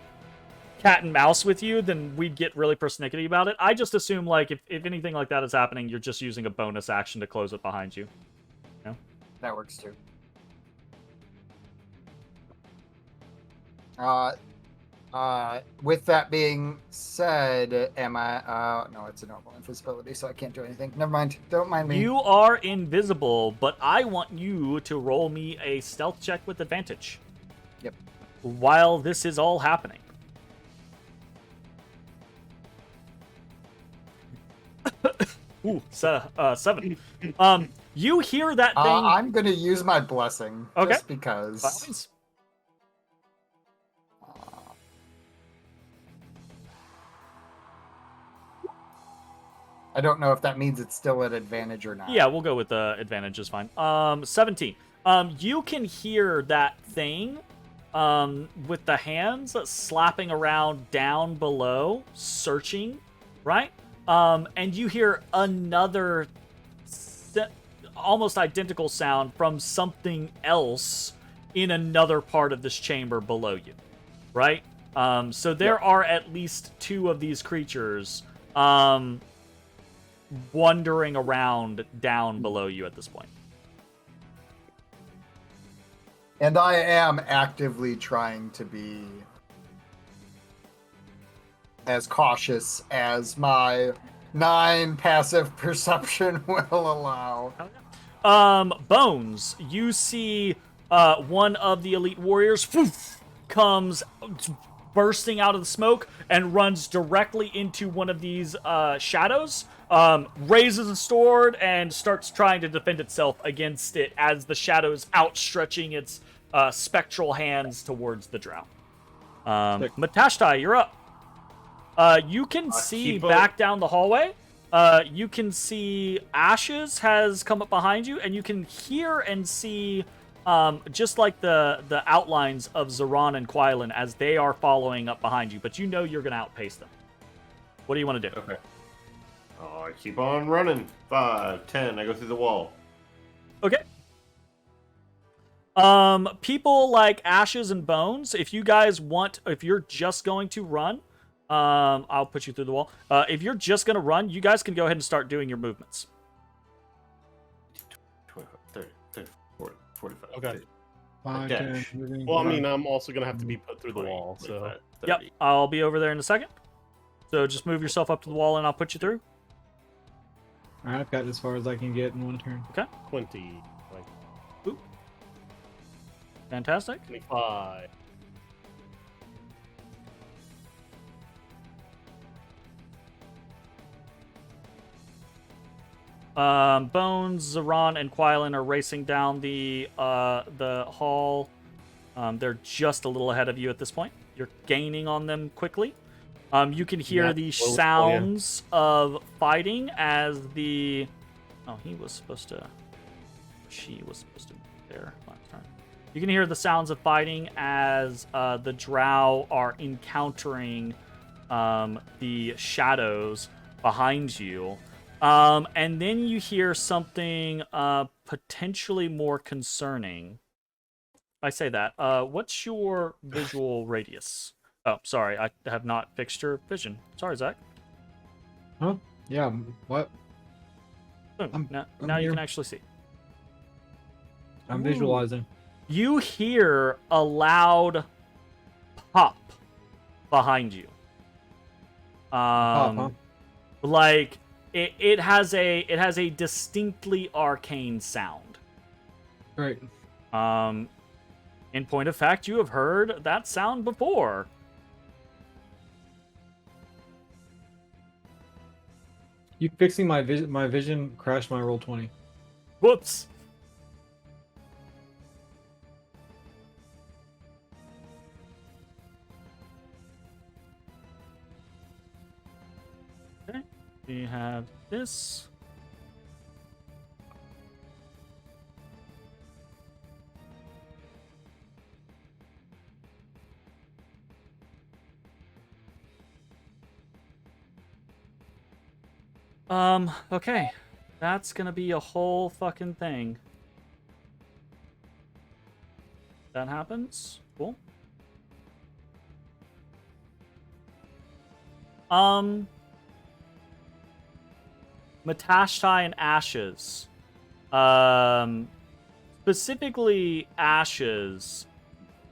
Speaker 1: cat and mouse with you, then we'd get really persnickety about it. I just assume like if anything like that is happening, you're just using a bonus action to close it behind you. You know?
Speaker 3: That works too. With that being said, am I? No, it's a normal invisibility, so I can't do anything. Never mind. Don't mind me.
Speaker 1: You are invisible, but I want you to roll me a stealth check with advantage.
Speaker 3: Yep.
Speaker 1: While this is all happening. Ooh, 7. You hear that thing.
Speaker 3: I'm gonna use my blessing
Speaker 1: Okay.
Speaker 3: just because.
Speaker 1: By all means.
Speaker 3: I don't know if that means it's still at advantage or not.
Speaker 1: Yeah, we'll go with the advantage is fine. 17. You can hear that thing with the hands slapping around down below, searching, right? And you hear another almost identical sound from something else in another part of this chamber below you, right? So there are at least 2 of these creatures wandering around down below you at this point.
Speaker 3: And I am actively trying to be as cautious as my 9 passive perception will allow.
Speaker 1: Bones, you see one of the elite warriors comes bursting out of the smoke and runs directly into one of these shadows, raises a sword and starts trying to defend itself against it as the shadow is outstretching its spectral hands towards the drow. Matashtai, you're up. You can see back down the hallway. You can see Ashes has come up behind you, and you can hear and see just like the outlines of Zoran and Quilin as they are following up behind you, but you know you're going to outpace them. What do you want to do?
Speaker 2: Okay. Oh, I keep on running. 5, 10. I go through the wall.
Speaker 1: Okay. People like Ashes and Bones, if you guys want, if you're just going to run, I'll put you through the wall. If you're just going to run, you guys can go ahead and start doing your movements.
Speaker 2: 25, 30, 30, 40, 45.
Speaker 4: Okay.
Speaker 2: 50.
Speaker 5: 5,
Speaker 2: dash.
Speaker 5: 10, 15,
Speaker 4: Well, I
Speaker 5: 20.
Speaker 4: mean, I'm also gonna have to be put through the
Speaker 2: 20,
Speaker 4: wall, so
Speaker 2: 25,
Speaker 1: Yep,
Speaker 2: 30.
Speaker 1: I'll be over there in a second. So just move yourself up to the wall and I'll put you through.
Speaker 5: Alright, I've got as far as I can get in one turn.
Speaker 4: 20, like
Speaker 1: Fantastic.
Speaker 4: 25.
Speaker 1: Bones, Zoran, and Quilin are racing down the hall. They're just a little ahead of you at this point. You're gaining on them quickly. You can hear
Speaker 4: Yeah,
Speaker 1: the
Speaker 4: slow,
Speaker 1: sounds of fighting as the... Oh, he was supposed to... She was supposed to be there last time. You can hear the sounds of fighting as the drow are encountering the shadows behind you. And then you hear something potentially more concerning. I say that. What's your visual radius? Oh, sorry, I have not fixed your vision. Sorry, Zach.
Speaker 5: Huh? Yeah, what?
Speaker 1: Boom.
Speaker 5: I'm
Speaker 1: Now you
Speaker 5: here.
Speaker 1: can actually see.
Speaker 5: I'm
Speaker 1: Ooh.
Speaker 5: visualizing.
Speaker 1: You hear a loud pop behind you.
Speaker 5: Pop, huh?
Speaker 1: Like it has a distinctly arcane sound.
Speaker 5: Great.
Speaker 1: In point of fact, you have heard that sound before.
Speaker 5: You fixing my vision crashed my roll 20.
Speaker 1: Whoops. Okay. We have this. Okay. That's gonna be a whole fucking thing. That happens. Cool. Matashtai and Ashes. Specifically Ashes.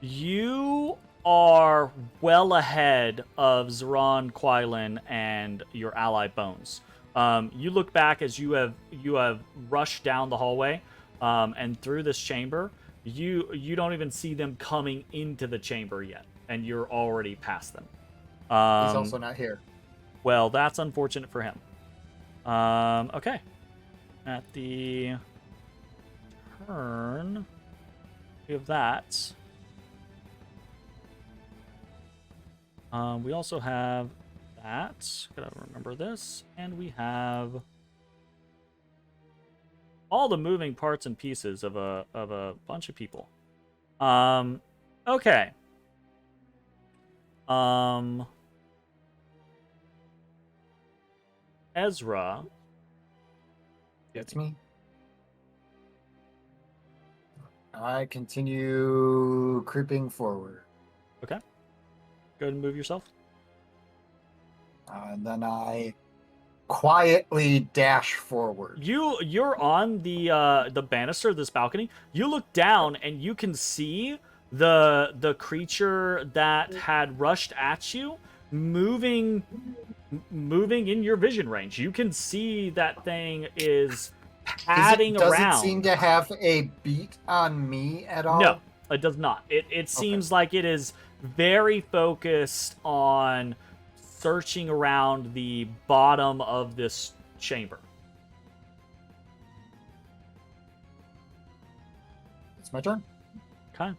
Speaker 1: You are well ahead of Zoran, Quilin, and your ally Bones. You look back as you have rushed down the hallway and through this chamber. You don't even see them coming into the chamber yet, and you're already past them.
Speaker 3: He's also not here.
Speaker 1: Well, that's unfortunate for him. Okay. At the turn, we have that. We also have that. Gotta remember this. And we have all the moving parts and pieces of a bunch of people. Okay. Ezra.
Speaker 3: It's me. I continue creeping forward.
Speaker 1: Okay. Go ahead and move yourself.
Speaker 3: And then I quietly dash forward.
Speaker 1: You're on the banister, this balcony. You look down and you can see the creature that had rushed at you moving in your vision range. You can see that thing is padding
Speaker 3: does
Speaker 1: around.
Speaker 3: Does it seem to have a beat on me at all?
Speaker 1: No, it does not. It seems like it is very focused on searching around the bottom of this chamber.
Speaker 3: It's my turn.
Speaker 1: Okay.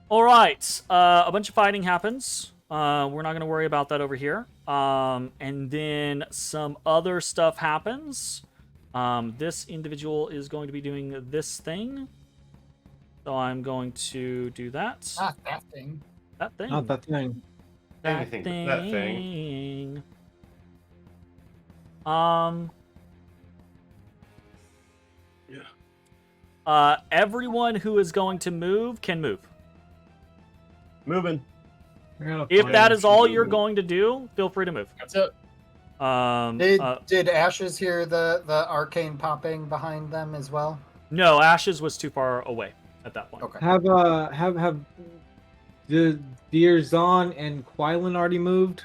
Speaker 1: All right. A bunch of fighting happens. We're not going to worry about that over here. And then some other stuff happens. This individual is going to be doing this thing. So I'm going to do that.
Speaker 3: Not that thing.
Speaker 1: That thing.
Speaker 5: Not that thing.
Speaker 2: Anything but that thing.
Speaker 1: Everyone who is going to move can move.
Speaker 4: Moving.
Speaker 1: If that is all you're going to do, feel free to move.
Speaker 4: That's it.
Speaker 3: Did Ashes hear the arcane popping behind them as well?
Speaker 1: No, Ashes was too far away at that point.
Speaker 3: Okay.
Speaker 5: Have the Deerzon and Quylin already moved?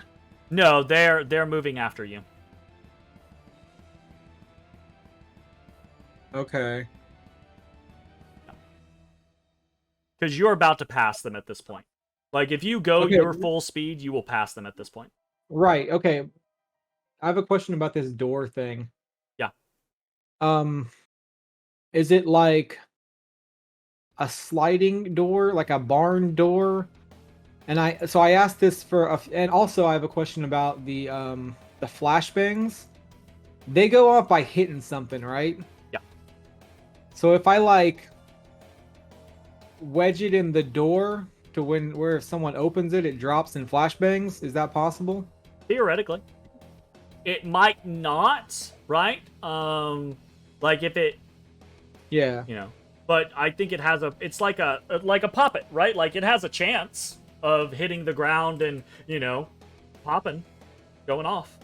Speaker 1: No, they're moving after you.
Speaker 5: Okay.
Speaker 1: Because you're about to pass them at this point. Like, if you go your full speed, you will pass them at this point.
Speaker 5: Right, okay. I have a question about this door thing.
Speaker 1: Yeah.
Speaker 5: Is it like a sliding door, like a barn door? And I asked this and also I have a question about the flashbangs. They go off by hitting something, right?
Speaker 1: Yeah.
Speaker 5: So if I like wedge it in the door to where if someone opens it, it drops in flashbangs, is that possible?
Speaker 1: Theoretically. It might not, right? Like if it,
Speaker 5: Yeah.
Speaker 1: you know, but I think it has it's like a puppet, right? Like it has a chance of hitting the ground and, you know, popping, going off.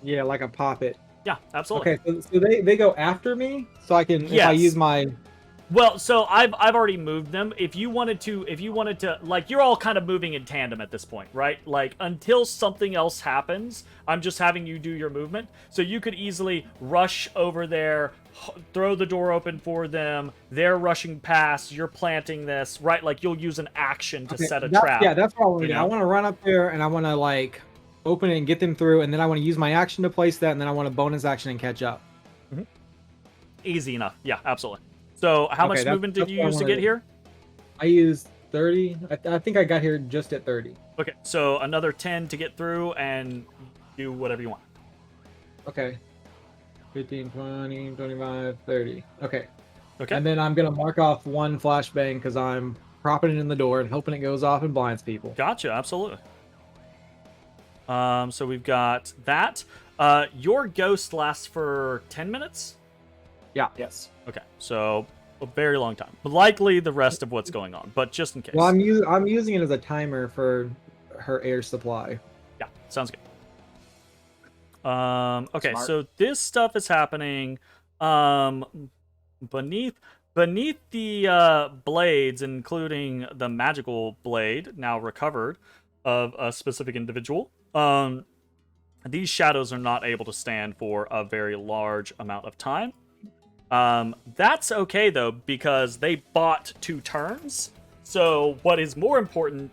Speaker 5: Yeah, like a poppet.
Speaker 1: Yeah, absolutely.
Speaker 5: Okay, so they go after me, so I can if I
Speaker 1: Yes.
Speaker 5: use my.
Speaker 1: Well, so I've already moved them. If you wanted to, like, you're all kind of moving in tandem at this point, right? Like, until something else happens, I'm just having you do your movement. So you could easily rush over there, throw the door open for them. They're rushing past. You're planting this, right? Like, you'll use an action to set a trap.
Speaker 5: Yeah, that's what I want to
Speaker 1: you
Speaker 5: do.
Speaker 1: know?
Speaker 5: I want to run up there and I want to like open it and get them through, and then I want to use my action to place that, and then I want a bonus action and catch up.
Speaker 1: Easy enough. Yeah, absolutely. So how much movement did you use to get here?
Speaker 5: I used 30. I think I got here just at 30.
Speaker 1: Okay, so another 10 to get through and do whatever you want.
Speaker 5: Okay. 15, 20, 25, 30. Okay.
Speaker 1: Okay.
Speaker 5: And then I'm going to mark off one flashbang because I'm propping it in the door and hoping it goes off and blinds people.
Speaker 1: Gotcha, absolutely. So we've got that. Your ghost lasts for 10 minutes?
Speaker 5: Yeah.
Speaker 3: Yes.
Speaker 1: Okay, so a very long time. Likely the rest of what's going on, but just in case.
Speaker 5: Well, I'm using it as a timer for her air supply.
Speaker 1: Yeah, sounds good. Okay,
Speaker 3: Smart.
Speaker 1: so this stuff is happening beneath the blades, including the magical blade, now recovered, of a specific individual. These shadows are not able to stand for a very large amount of time. That's okay, though, because they bought 2 turns. So what is more important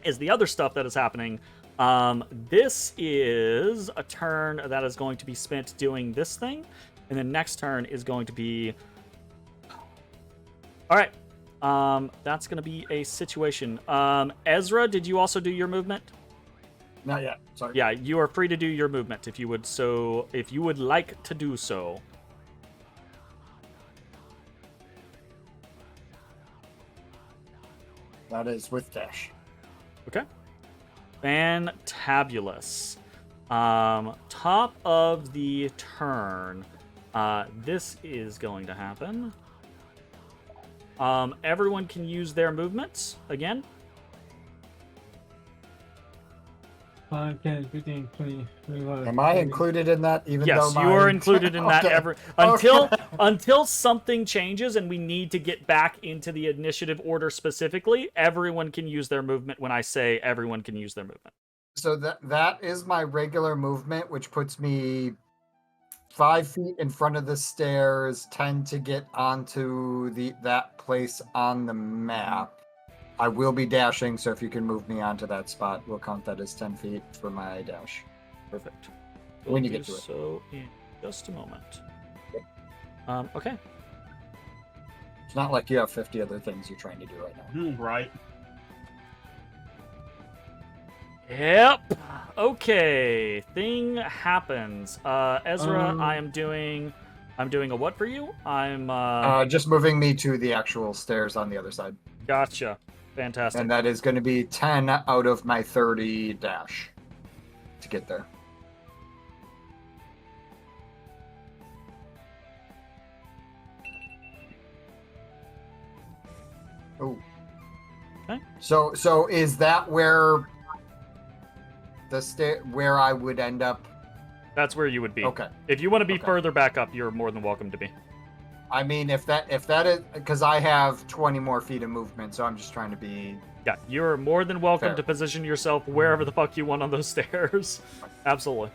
Speaker 1: is the other stuff that is happening. This is a turn that is going to be spent doing this thing, and the next turn is going to be. All right. That's going to be a situation. Ezra, did you also do your movement?
Speaker 3: Not yet. Sorry.
Speaker 1: Yeah, you are free to do your movement if you would. So, if you would like to do so.
Speaker 3: That is with dash.
Speaker 1: Okay. Fantabulous. Top of the turn. This is going to happen. Everyone can use their movements again.
Speaker 5: 5, 10, 15, 20, 25.
Speaker 3: Am I included in that? Even
Speaker 1: Yes,
Speaker 3: though
Speaker 1: you are included in that.
Speaker 3: Okay.
Speaker 1: Until something changes and we need to get back into the initiative order specifically, everyone can use their movement when I say everyone can use their movement.
Speaker 3: So that is my regular movement, which puts me 5 feet in front of the stairs, 10 to get onto that place on the map. I will be dashing, so if you can move me onto that spot, we'll count that as 10 feet for my dash.
Speaker 1: Perfect.
Speaker 3: When you
Speaker 1: We'll
Speaker 3: get
Speaker 1: do
Speaker 3: to it.
Speaker 1: So in just a moment. Okay.
Speaker 3: It's not like you have 50 other things you're trying to do right now.
Speaker 4: Right.
Speaker 1: Yep. Okay. Thing happens. Ezra, I'm doing a what for you? I'm
Speaker 3: Just moving me to the actual stairs on the other side.
Speaker 1: Gotcha. Fantastic.
Speaker 3: And that is going to be 10 out of my 30 dash to get there. Oh.
Speaker 1: Okay.
Speaker 3: So is that where where I would end up?
Speaker 1: That's where you would be.
Speaker 3: Okay.
Speaker 1: If you want to be
Speaker 3: Okay.
Speaker 1: further back up, you're more than welcome to be.
Speaker 3: I mean, if that is because I have 20 more feet of movement, so I'm just trying to be.
Speaker 1: Yeah, you're more than welcome
Speaker 3: Fair.
Speaker 1: to position yourself wherever the fuck you want on those stairs. Absolutely.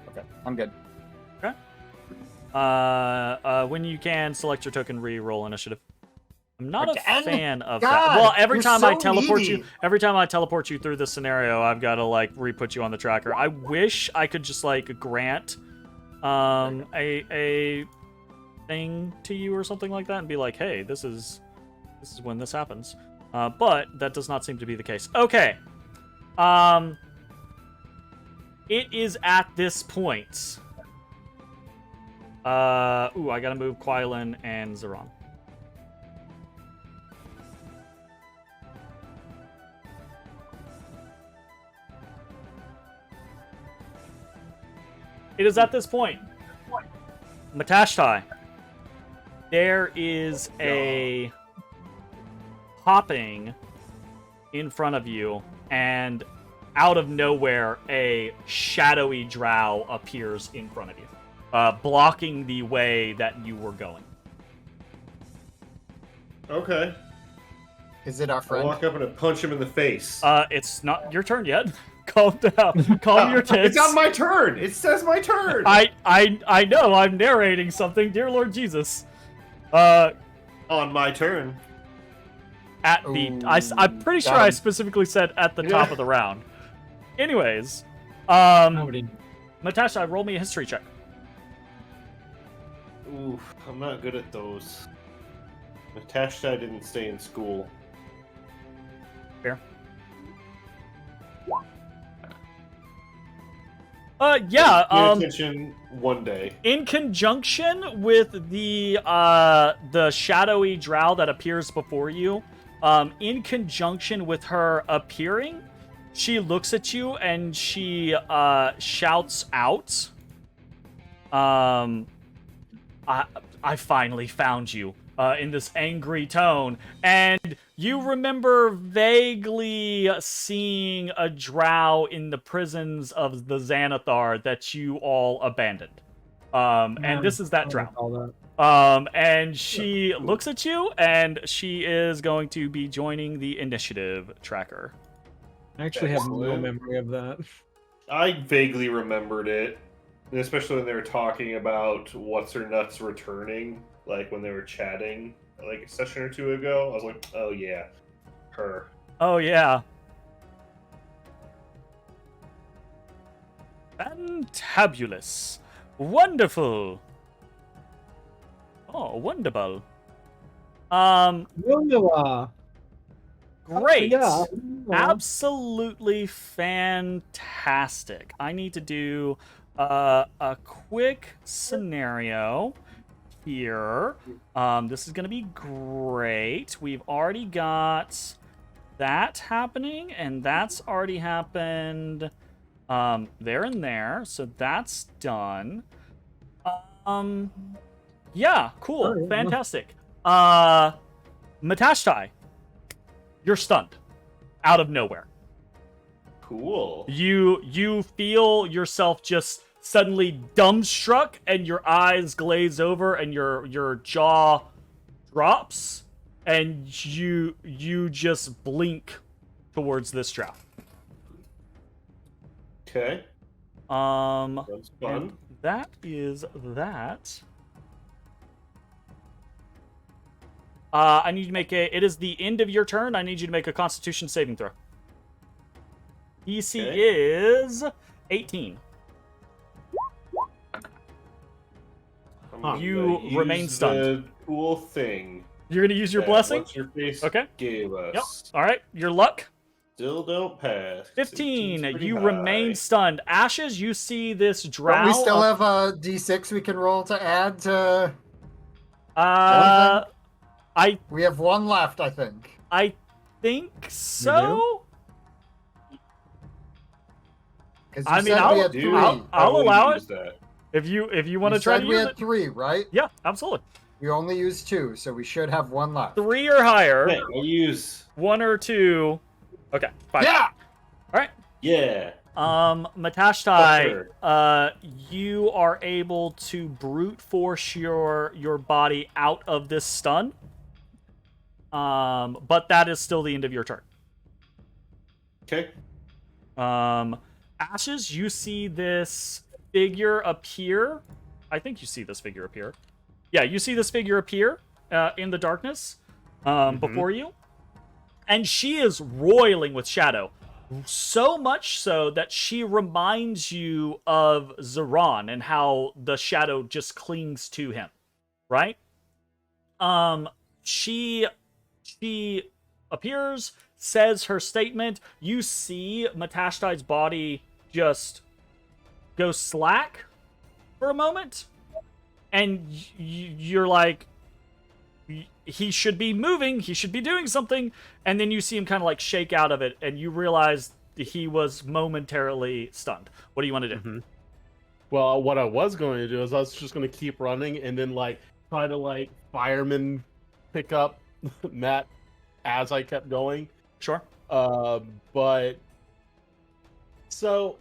Speaker 3: Okay, I'm good.
Speaker 1: When you can, select your token, re-roll initiative. I'm not a
Speaker 3: Again?
Speaker 1: fan of
Speaker 3: God,
Speaker 1: that. Well, every
Speaker 3: you're
Speaker 1: time I
Speaker 3: so
Speaker 1: teleport
Speaker 3: needy.
Speaker 1: every time I teleport you through this scenario, I've got to like re-put you on the tracker. I wish I could just like grant a thing to you or something like that and be like, hey, this is when this happens. But that does not seem to be the case. Okay. It is at this point. I gotta move Quilin and Zeron. It is at this point. Matashtai. There is a hopping in front of you, and out of nowhere, a shadowy drow appears in front of you, blocking the way that you were going.
Speaker 2: Okay.
Speaker 3: Is it our
Speaker 2: I
Speaker 3: friend?
Speaker 2: walk up and I punch him in the face.
Speaker 1: It's not your turn yet. Calm down. Calm your tits.
Speaker 2: It's on my turn. It says my turn.
Speaker 1: I know. I'm narrating something. Dear Lord Jesus.
Speaker 2: On my turn.
Speaker 1: At the... I'm pretty sure
Speaker 3: got
Speaker 1: I
Speaker 3: him.
Speaker 1: specifically said at the top of the round. Anyways.
Speaker 5: Nobody.
Speaker 1: Matashtai, roll me a history check.
Speaker 2: Ooh, I'm not good at those. Matashtai didn't stay in school.
Speaker 1: Fair. Yeah,
Speaker 2: Pay attention one day.
Speaker 1: in conjunction with the shadowy drow that appears before you, in conjunction with her appearing, she looks at you and she shouts out, I finally found you, in this angry tone, and you remember vaguely seeing a drow in the prisons of the Xanathar that you all abandoned. And this is that drow. And she looks at you, and she is going to be joining the initiative tracker.
Speaker 5: I actually have no
Speaker 2: Excellent.
Speaker 5: memory of that.
Speaker 2: I vaguely remembered it, especially when they were talking about what's her nuts returning, like when they were chatting. like a session or two ago. I was like, oh yeah, her.
Speaker 1: Oh, yeah. Fantabulous. Wonderful. Oh, wonderful.
Speaker 5: Wonderful.
Speaker 1: Great.
Speaker 5: Yeah.
Speaker 1: Absolutely fantastic. I need to do a quick scenario here. This is going to be great. We've already got that happening, and that's already happened there and there. So that's done. Yeah, cool.
Speaker 5: Oh, yeah.
Speaker 1: Fantastic. Matashtai, you're stunned out of nowhere.
Speaker 2: Cool.
Speaker 1: You feel yourself just suddenly dumbstruck, and your eyes glaze over, and your jaw drops, and you just blink towards this trap.
Speaker 2: Okay.
Speaker 1: That's
Speaker 2: fun.
Speaker 1: That is that. I need you to make it is the end of your turn. I need you to make a Constitution saving throw. DC is 18. You remain stunned.
Speaker 2: The cool thing.
Speaker 1: You're gonna use your
Speaker 2: that
Speaker 1: blessing?
Speaker 2: What's your face
Speaker 1: Okay.
Speaker 2: gave us.
Speaker 1: Yep. Alright, your luck.
Speaker 2: Still don't pass.
Speaker 1: 15.
Speaker 2: 18's pretty
Speaker 1: You
Speaker 2: high.
Speaker 1: remain stunned. Ashes, you see this drow.
Speaker 3: Don't we still have a D6 we can roll to add to? We have one left, I think.
Speaker 1: I think so.
Speaker 3: Because
Speaker 1: I
Speaker 3: you
Speaker 1: mean,
Speaker 3: said
Speaker 1: I'll-
Speaker 3: we had
Speaker 2: Dude,
Speaker 3: three.
Speaker 1: I'll allow it.
Speaker 2: use that.
Speaker 1: If you
Speaker 3: You
Speaker 1: want to try
Speaker 3: said
Speaker 1: to
Speaker 3: we
Speaker 1: use
Speaker 3: had
Speaker 1: it.
Speaker 3: three, right?
Speaker 1: Yeah, absolutely.
Speaker 3: We only used two, so we should have one left.
Speaker 1: 3 or higher.
Speaker 2: Hey, I use.
Speaker 1: 1 or 2. Okay, fine.
Speaker 3: Yeah.
Speaker 2: Yeah.
Speaker 1: Matashtai, you are able to brute force your body out of this stun. But that is still the end of your turn.
Speaker 2: Okay.
Speaker 1: Ashes, you see this figure appear. I think you see this figure appear. Yeah, you see this figure appear in the darkness before you. And she is roiling with shadow. So much so that she reminds you of Zeron and how the shadow just clings to him. Right? She appears, says her statement. You see Matashtai's body just go slack for a moment, and you're like, he should be moving, he should be doing something, and then you see him kind of like shake out of it, and you realize he was momentarily stunned. What do you want to do?
Speaker 4: Well, what I was going to do is I was just going to keep running and then like try to like fireman pick up Matt as I kept going.
Speaker 1: Sure.
Speaker 4: But so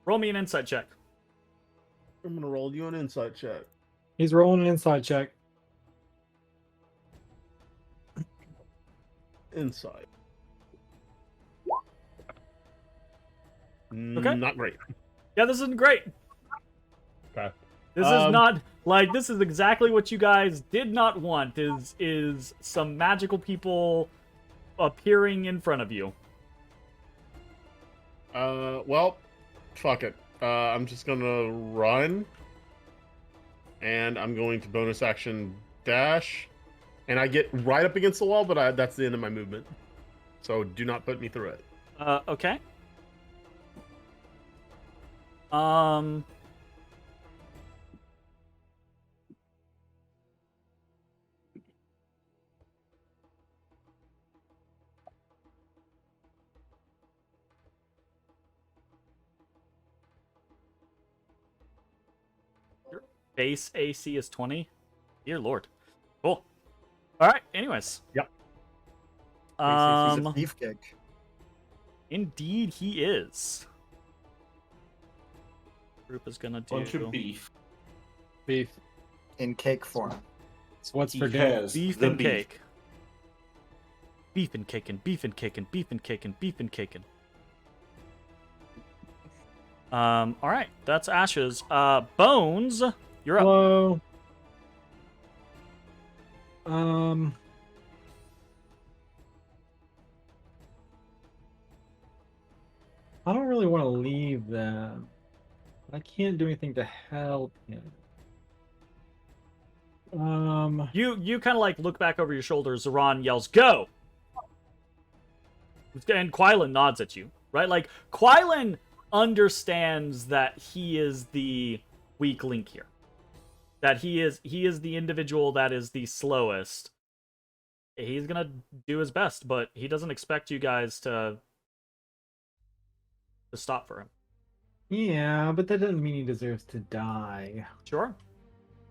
Speaker 1: Roll me an insight check.
Speaker 4: I'm gonna roll you an insight check.
Speaker 5: He's rolling an inside check.
Speaker 4: Insight.
Speaker 1: Okay.
Speaker 4: Not great.
Speaker 1: Yeah, this isn't great.
Speaker 4: Okay.
Speaker 1: This is not like, this is exactly what you guys did not want. Is some magical people appearing in front of you.
Speaker 4: Well, fuck it. I'm just gonna run, and I'm going to bonus action dash, and I get right up against the wall, but that's the end of my movement. So do not put me through it.
Speaker 1: Okay. Your base AC is 20. Dear Lord. Cool. All right. Anyways.
Speaker 4: Yep.
Speaker 3: He's a
Speaker 1: Um.
Speaker 3: beefcake.
Speaker 1: Indeed, he is. Group is gonna do
Speaker 2: Bunch of beef.
Speaker 5: Beef.
Speaker 3: In cake form.
Speaker 5: It's what's
Speaker 2: He
Speaker 5: for dinner.
Speaker 2: has
Speaker 1: beef
Speaker 2: the
Speaker 1: and
Speaker 2: beef.
Speaker 1: cake. Beef and cake and beef and cake and beef and cake and beef and cake and. All right, that's Ashes. Bones, you're up.
Speaker 5: Hello. Um. I don't really want to leave them. I can't do anything to help him.
Speaker 1: You kind of like look back over your shoulder. Zoran yells, "Go!" And Quailen nods at you, right? Like Quailen understands that he is the weak link here. That he is the individual that is the slowest. He's gonna do his best, but he doesn't expect you guys to stop for him.
Speaker 5: Yeah, but that doesn't mean he deserves to die.
Speaker 1: Sure.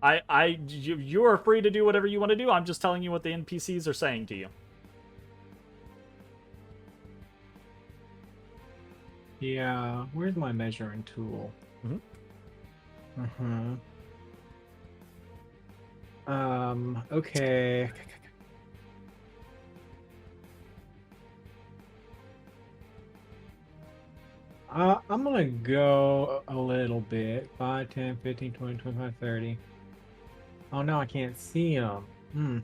Speaker 1: You are free to do whatever you want to do. I'm just telling you what the NPCs are saying to you.
Speaker 5: Yeah, where's my measuring tool? Okay. I'm gonna go a little bit. 5, 10, 15, 20, 25, 30. Oh no, I can't see them.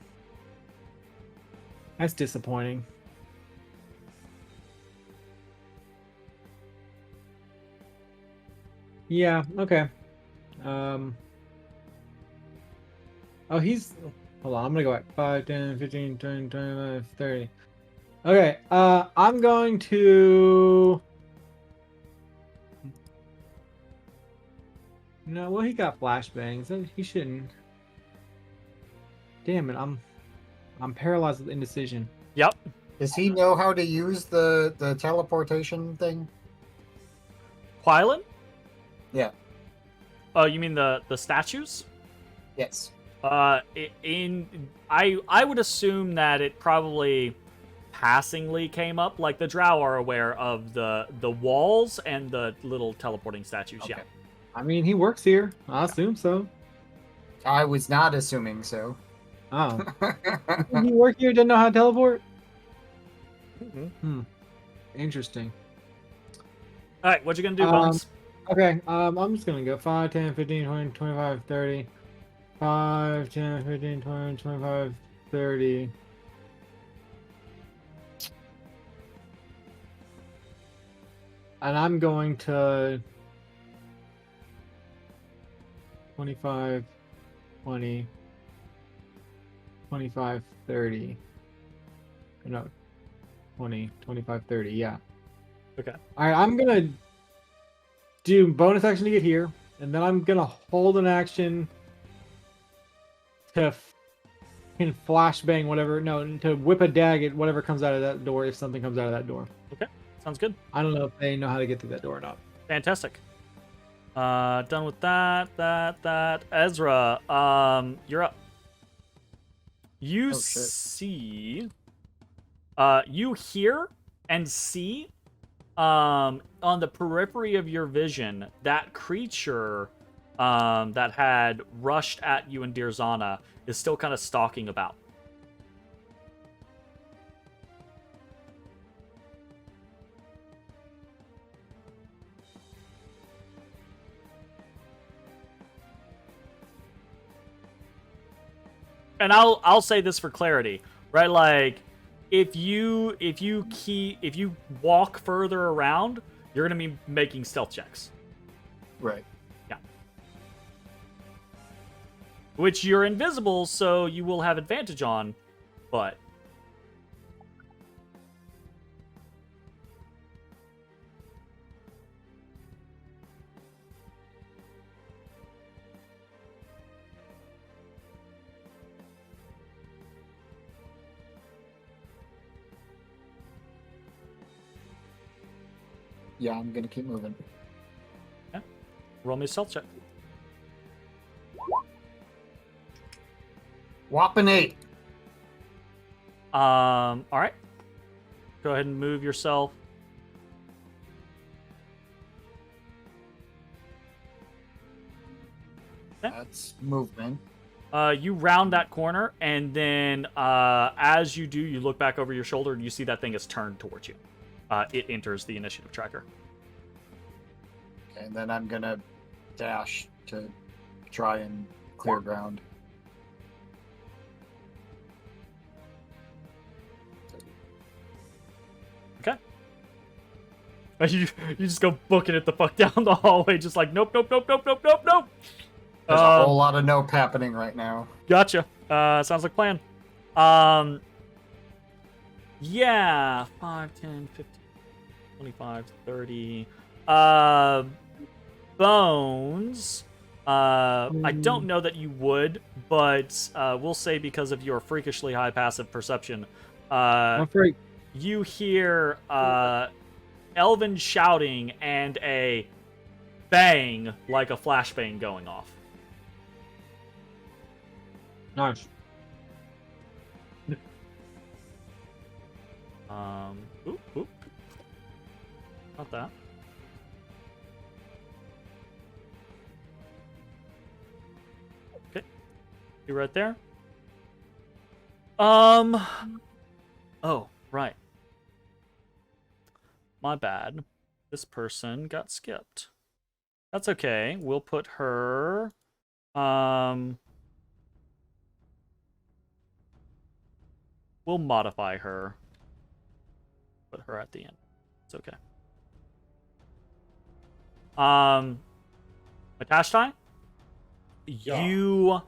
Speaker 5: That's disappointing. Yeah, okay. Oh, he's... Hold on, I'm gonna go back. 5, 10, 15, 20, 25, 30. Okay, I'm going to... No, well, he got flashbangs. So he shouldn't. Damn it, I'm paralyzed with indecision.
Speaker 1: Yep.
Speaker 3: Does he know how to use the teleportation thing?
Speaker 1: Quailen?
Speaker 3: Yeah.
Speaker 1: Oh, you mean the statues?
Speaker 3: Yes.
Speaker 1: I would assume that it probably passingly came up. Like the Drow are aware of the walls and the little teleporting statues.
Speaker 3: Okay.
Speaker 1: Yeah.
Speaker 5: I mean, he works here. I assume so.
Speaker 3: I was not assuming so.
Speaker 5: Oh. Did he work here? Didn't know how to teleport? Interesting.
Speaker 1: All right, what you gonna do, Bones?
Speaker 5: Okay, I'm just gonna go 5, 10, 15, 20, 25, 30. 5, 10, 15, 20, 25, 30. And I'm going to 25, 20, 25, 30. No, 20, 25, 30, yeah.
Speaker 1: Okay.
Speaker 5: Alright, I'm gonna do bonus action to get here, and then I'm gonna hold an action to flashbang whatever. No, to whip a dag at whatever comes out of that door if something comes out of that door.
Speaker 1: Okay, sounds good.
Speaker 5: I don't know if they know how to get through that door or not.
Speaker 1: Fantastic. Done with that. Ezra, you're up. You see, you hear and see, on the periphery of your vision, that creature, that had rushed at you and Dirzana is still kind of stalking about. And I'll say this for clarity, right? Like, if you walk further around, you're gonna be making stealth checks.
Speaker 3: Right.
Speaker 1: Yeah. Which you're invisible, so you will have advantage on, but.
Speaker 3: Yeah, I'm gonna keep moving.
Speaker 1: Yeah. Roll me a stealth check.
Speaker 3: Whopping 8.
Speaker 1: All right. Go ahead and move yourself. Okay.
Speaker 3: That's movement.
Speaker 1: You round that corner, and then as you do, you look back over your shoulder, and you see that thing is turned towards you. It enters the initiative tracker.
Speaker 3: And then I'm gonna dash to try and clear ground.
Speaker 1: You just go booking it the fuck down the hallway, just like nope.
Speaker 3: There's a whole lot of nope happening right now.
Speaker 1: Gotcha. Sounds like plan. Yeah, 5, 10, 15, 25, 30. Bones. I don't know that you would, but we'll say because of your freakishly high passive perception,
Speaker 5: I'm freak.
Speaker 1: you hear Elven shouting and a bang like a flashbang going off.
Speaker 5: Nice.
Speaker 1: Oop. Not that. Okay. You right there? Oh, right. My bad. This person got skipped. That's okay. We'll put her... We'll modify her. Put her at the end. It's okay. Matashtai?
Speaker 2: Yeah.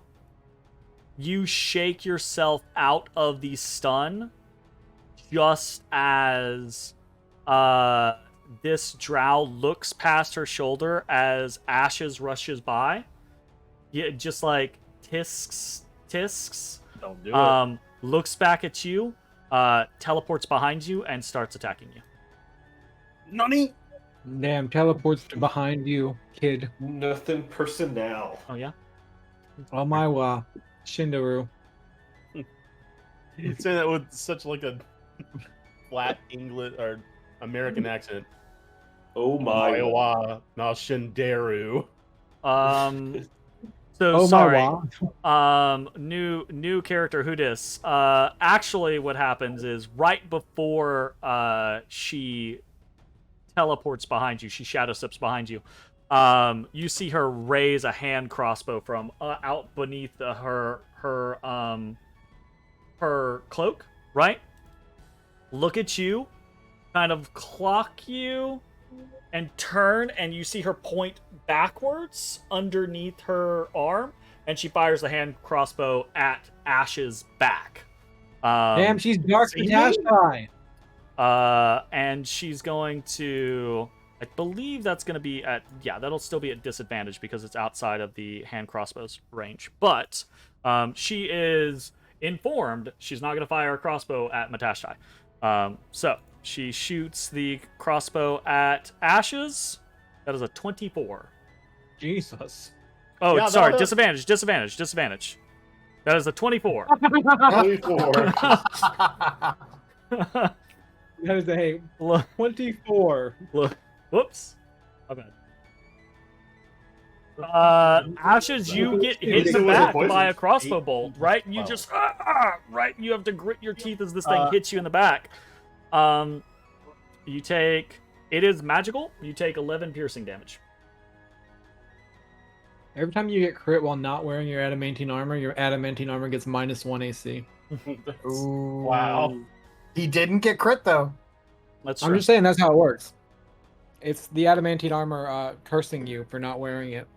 Speaker 1: You shake yourself out of the stun just as this drow looks past her shoulder as Ashes rushes by. Yeah, just like tisks.
Speaker 2: Don't do it.
Speaker 1: Looks back at you, teleports behind you, and starts attacking you.
Speaker 2: Nani?
Speaker 5: Damn, teleports to behind you, kid.
Speaker 2: Nothing personnel.
Speaker 1: Oh yeah?
Speaker 5: Oh my Shindaru.
Speaker 4: You're saying that with such like a flat English or American accent.
Speaker 2: Oh my.
Speaker 4: Na Shindaru.
Speaker 1: So
Speaker 5: Oh
Speaker 1: sorry.
Speaker 5: my
Speaker 1: New character Hudis. Actually, what happens is right before she teleports behind you, she shadow steps behind you. You see her raise a hand crossbow from out beneath her cloak, right? Look at you, kind of clock you, and turn, and you see her point backwards underneath her arm, and she fires the hand crossbow at Ash's back.
Speaker 5: Damn, she's Dark Matashtai.
Speaker 1: And she's going to... I believe that's going to be at... Yeah, that'll still be at disadvantage because it's outside of the hand crossbow's range. But she is informed she's not going to fire a crossbow at Matashtai. So she shoots the crossbow at Ashes. That is a 24.
Speaker 5: Jesus.
Speaker 1: Oh,
Speaker 4: Yeah,
Speaker 1: sorry.
Speaker 4: no.
Speaker 1: Disadvantage. That is a 24.
Speaker 4: 24.
Speaker 5: That is a
Speaker 1: Look,
Speaker 5: 24.
Speaker 1: whoops. My bad. Ashes, you get hit in the back by a crossbow bolt, right? You just, right? You have to grit your teeth as this thing hits you in the back. You take, it is magical. You take 11 piercing damage.
Speaker 5: Every time you get crit while not wearing your adamantine armor gets -1 AC.
Speaker 3: Ooh.
Speaker 4: Wow.
Speaker 3: He didn't get crit though.
Speaker 1: That's
Speaker 5: I'm
Speaker 1: true.
Speaker 5: just saying that's how it works. It's the adamantine armor cursing you for not wearing it.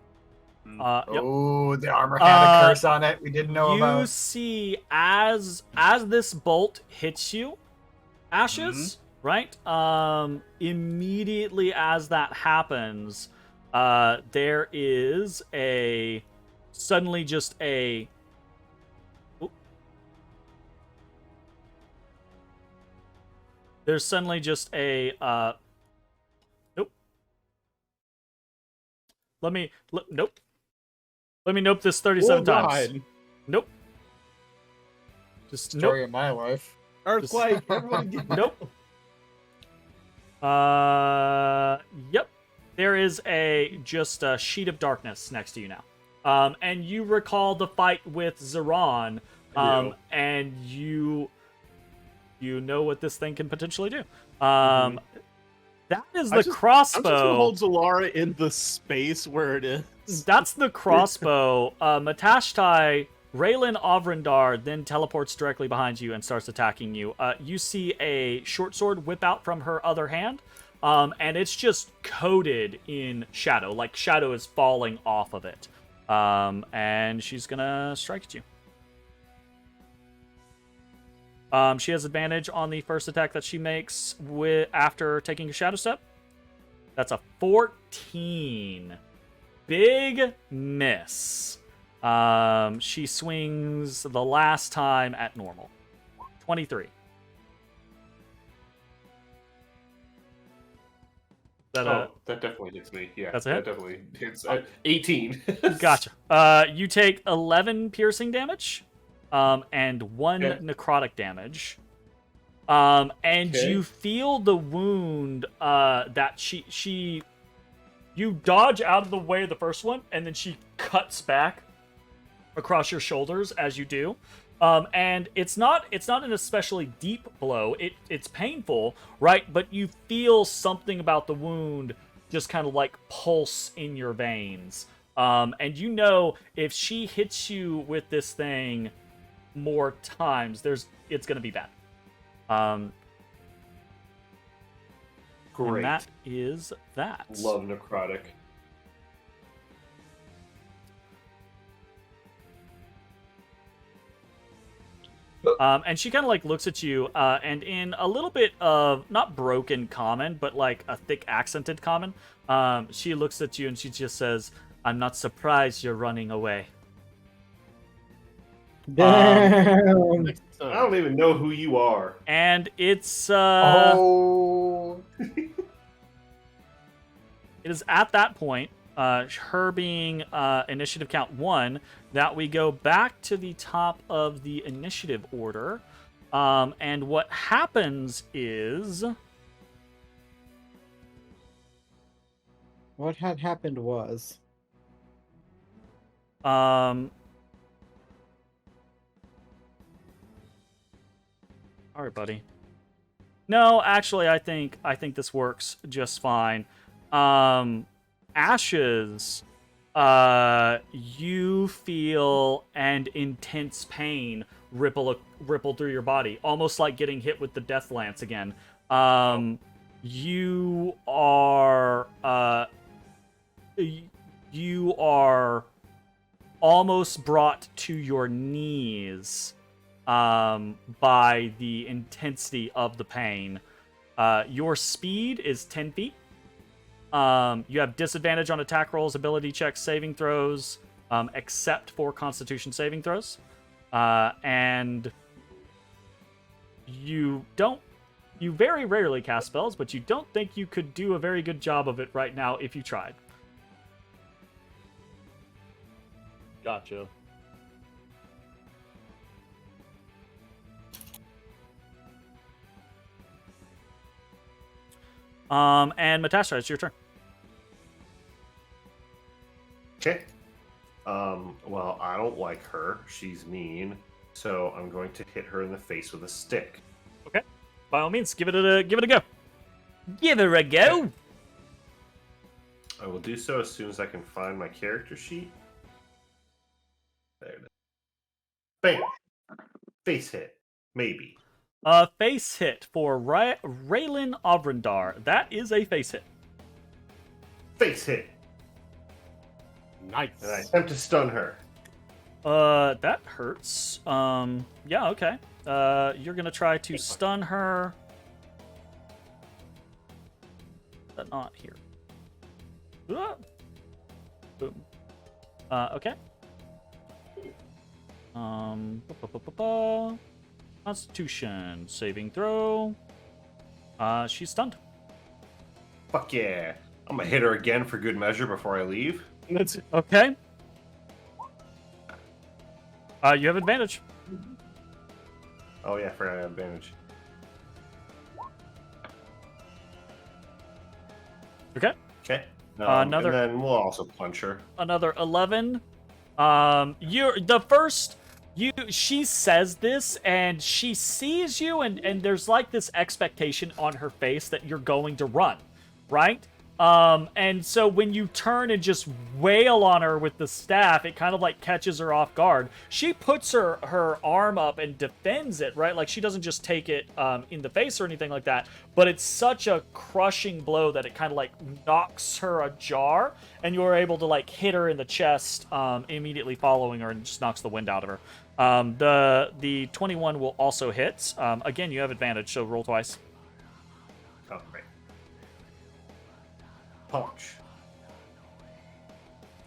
Speaker 1: Yep.
Speaker 3: Oh, the armor had a curse on it. We didn't know
Speaker 1: You
Speaker 3: about.
Speaker 1: see, as this bolt hits you, Ashes, right? Immediately as that happens, there is a suddenly just a. Oop. There's suddenly just a. Nope. Nope. Let me nope this 37 times.
Speaker 4: God.
Speaker 1: Nope. Just
Speaker 3: Story
Speaker 1: nope.
Speaker 3: of my life.
Speaker 4: Earthquake. Everybody get
Speaker 1: Nope. Yep. There is just a sheet of darkness next to you now. And you recall the fight with Zeron. And you know what this thing can potentially do. That is
Speaker 4: I'm
Speaker 1: the
Speaker 4: just gonna
Speaker 1: crossbow.
Speaker 4: hold Zalara in the space where it is.
Speaker 1: That's the crossbow. Matashtai, Raylan Ovrindar then teleports directly behind you and starts attacking you. You see a short sword whip out from her other hand, and it's just coated in shadow. Like shadow is falling off of it. And she's gonna strike at you. She has advantage on the first attack that she makes after taking a shadow step. That's a 14. Big miss. She swings the last time at normal. 23.
Speaker 2: That definitely hits me. Yeah,
Speaker 1: That's a
Speaker 2: that
Speaker 1: hit?
Speaker 2: definitely hits. 18.
Speaker 1: Gotcha. You take 11 piercing damage, and 1
Speaker 2: Okay.
Speaker 1: necrotic damage. And
Speaker 2: Okay.
Speaker 1: you feel the wound that you dodge out of the way of the first one, and then she cuts back across your shoulders as you do. And it's not an especially deep blow. It's painful, right? But you feel something about the wound just kind of like pulse in your veins. And you know if she hits you with this thing more times, it's gonna be bad.
Speaker 2: Great.
Speaker 1: And that is that.
Speaker 2: Love necrotic.
Speaker 1: And she kind of like looks at you, and in a little bit of not broken common, but like a thick accented common, she looks at you and she just says, "I'm not surprised you're running away."
Speaker 5: Damn.
Speaker 4: Next
Speaker 2: I
Speaker 4: time.
Speaker 2: don't even know who you are.
Speaker 1: And it's
Speaker 3: Oh.
Speaker 1: it is at that point, her being initiative count 1, that we go back to the top of the initiative order. And what happens is
Speaker 5: What had happened was.
Speaker 1: Alright, buddy. No, actually, I think this works just fine. Ashes, you feel an intense pain ripple through your body, almost like getting hit with the death lance again. You are almost brought to your knees by the intensity of the pain. Your speed is 10 feet. You have disadvantage on attack rolls, ability checks, saving throws, except for Constitution saving throws. And you very rarely cast spells, but you don't think you could do a very good job of it right now if you tried.
Speaker 4: Gotcha.
Speaker 1: And Matashtai, it's your turn.
Speaker 2: Okay. Well, I don't like her. She's mean. So I'm going to hit her in the face with a stick.
Speaker 1: Okay. By all means, give it a go. Give her a go.
Speaker 2: I will do so as soon as I can find my character sheet. There it is. Bam! Face hit. Maybe.
Speaker 1: Face hit for Raylan Ovrindar. That is a face hit.
Speaker 2: Face hit.
Speaker 4: Nice.
Speaker 2: And I attempt to stun her.
Speaker 1: That hurts. Yeah, okay. You're gonna try to stun her. But not here. Ah. Boom. Okay. Constitution saving throw. She's stunned.
Speaker 2: Fuck yeah. I'm gonna hit her again for good measure before I leave.
Speaker 1: That's okay. You have advantage.
Speaker 2: Oh yeah, I forgot I have advantage.
Speaker 1: Okay.
Speaker 2: Okay.
Speaker 1: Another-
Speaker 2: And then we'll also punch her.
Speaker 1: Another 11. She says this and she sees you and there's like this expectation on her face that you're going to run. right? And so when you turn and just wail on her with the staff, it kind of like catches her off guard. She puts her arm up and defends it, right? Like she doesn't just take it in the face or anything like that, but it's such a crushing blow that it kind of like knocks her ajar, and you're able to like hit her in the chest immediately following her, and just knocks the wind out of her. The 21 will also hit. Again, you have advantage, so roll twice.
Speaker 2: Oh, great. Punch.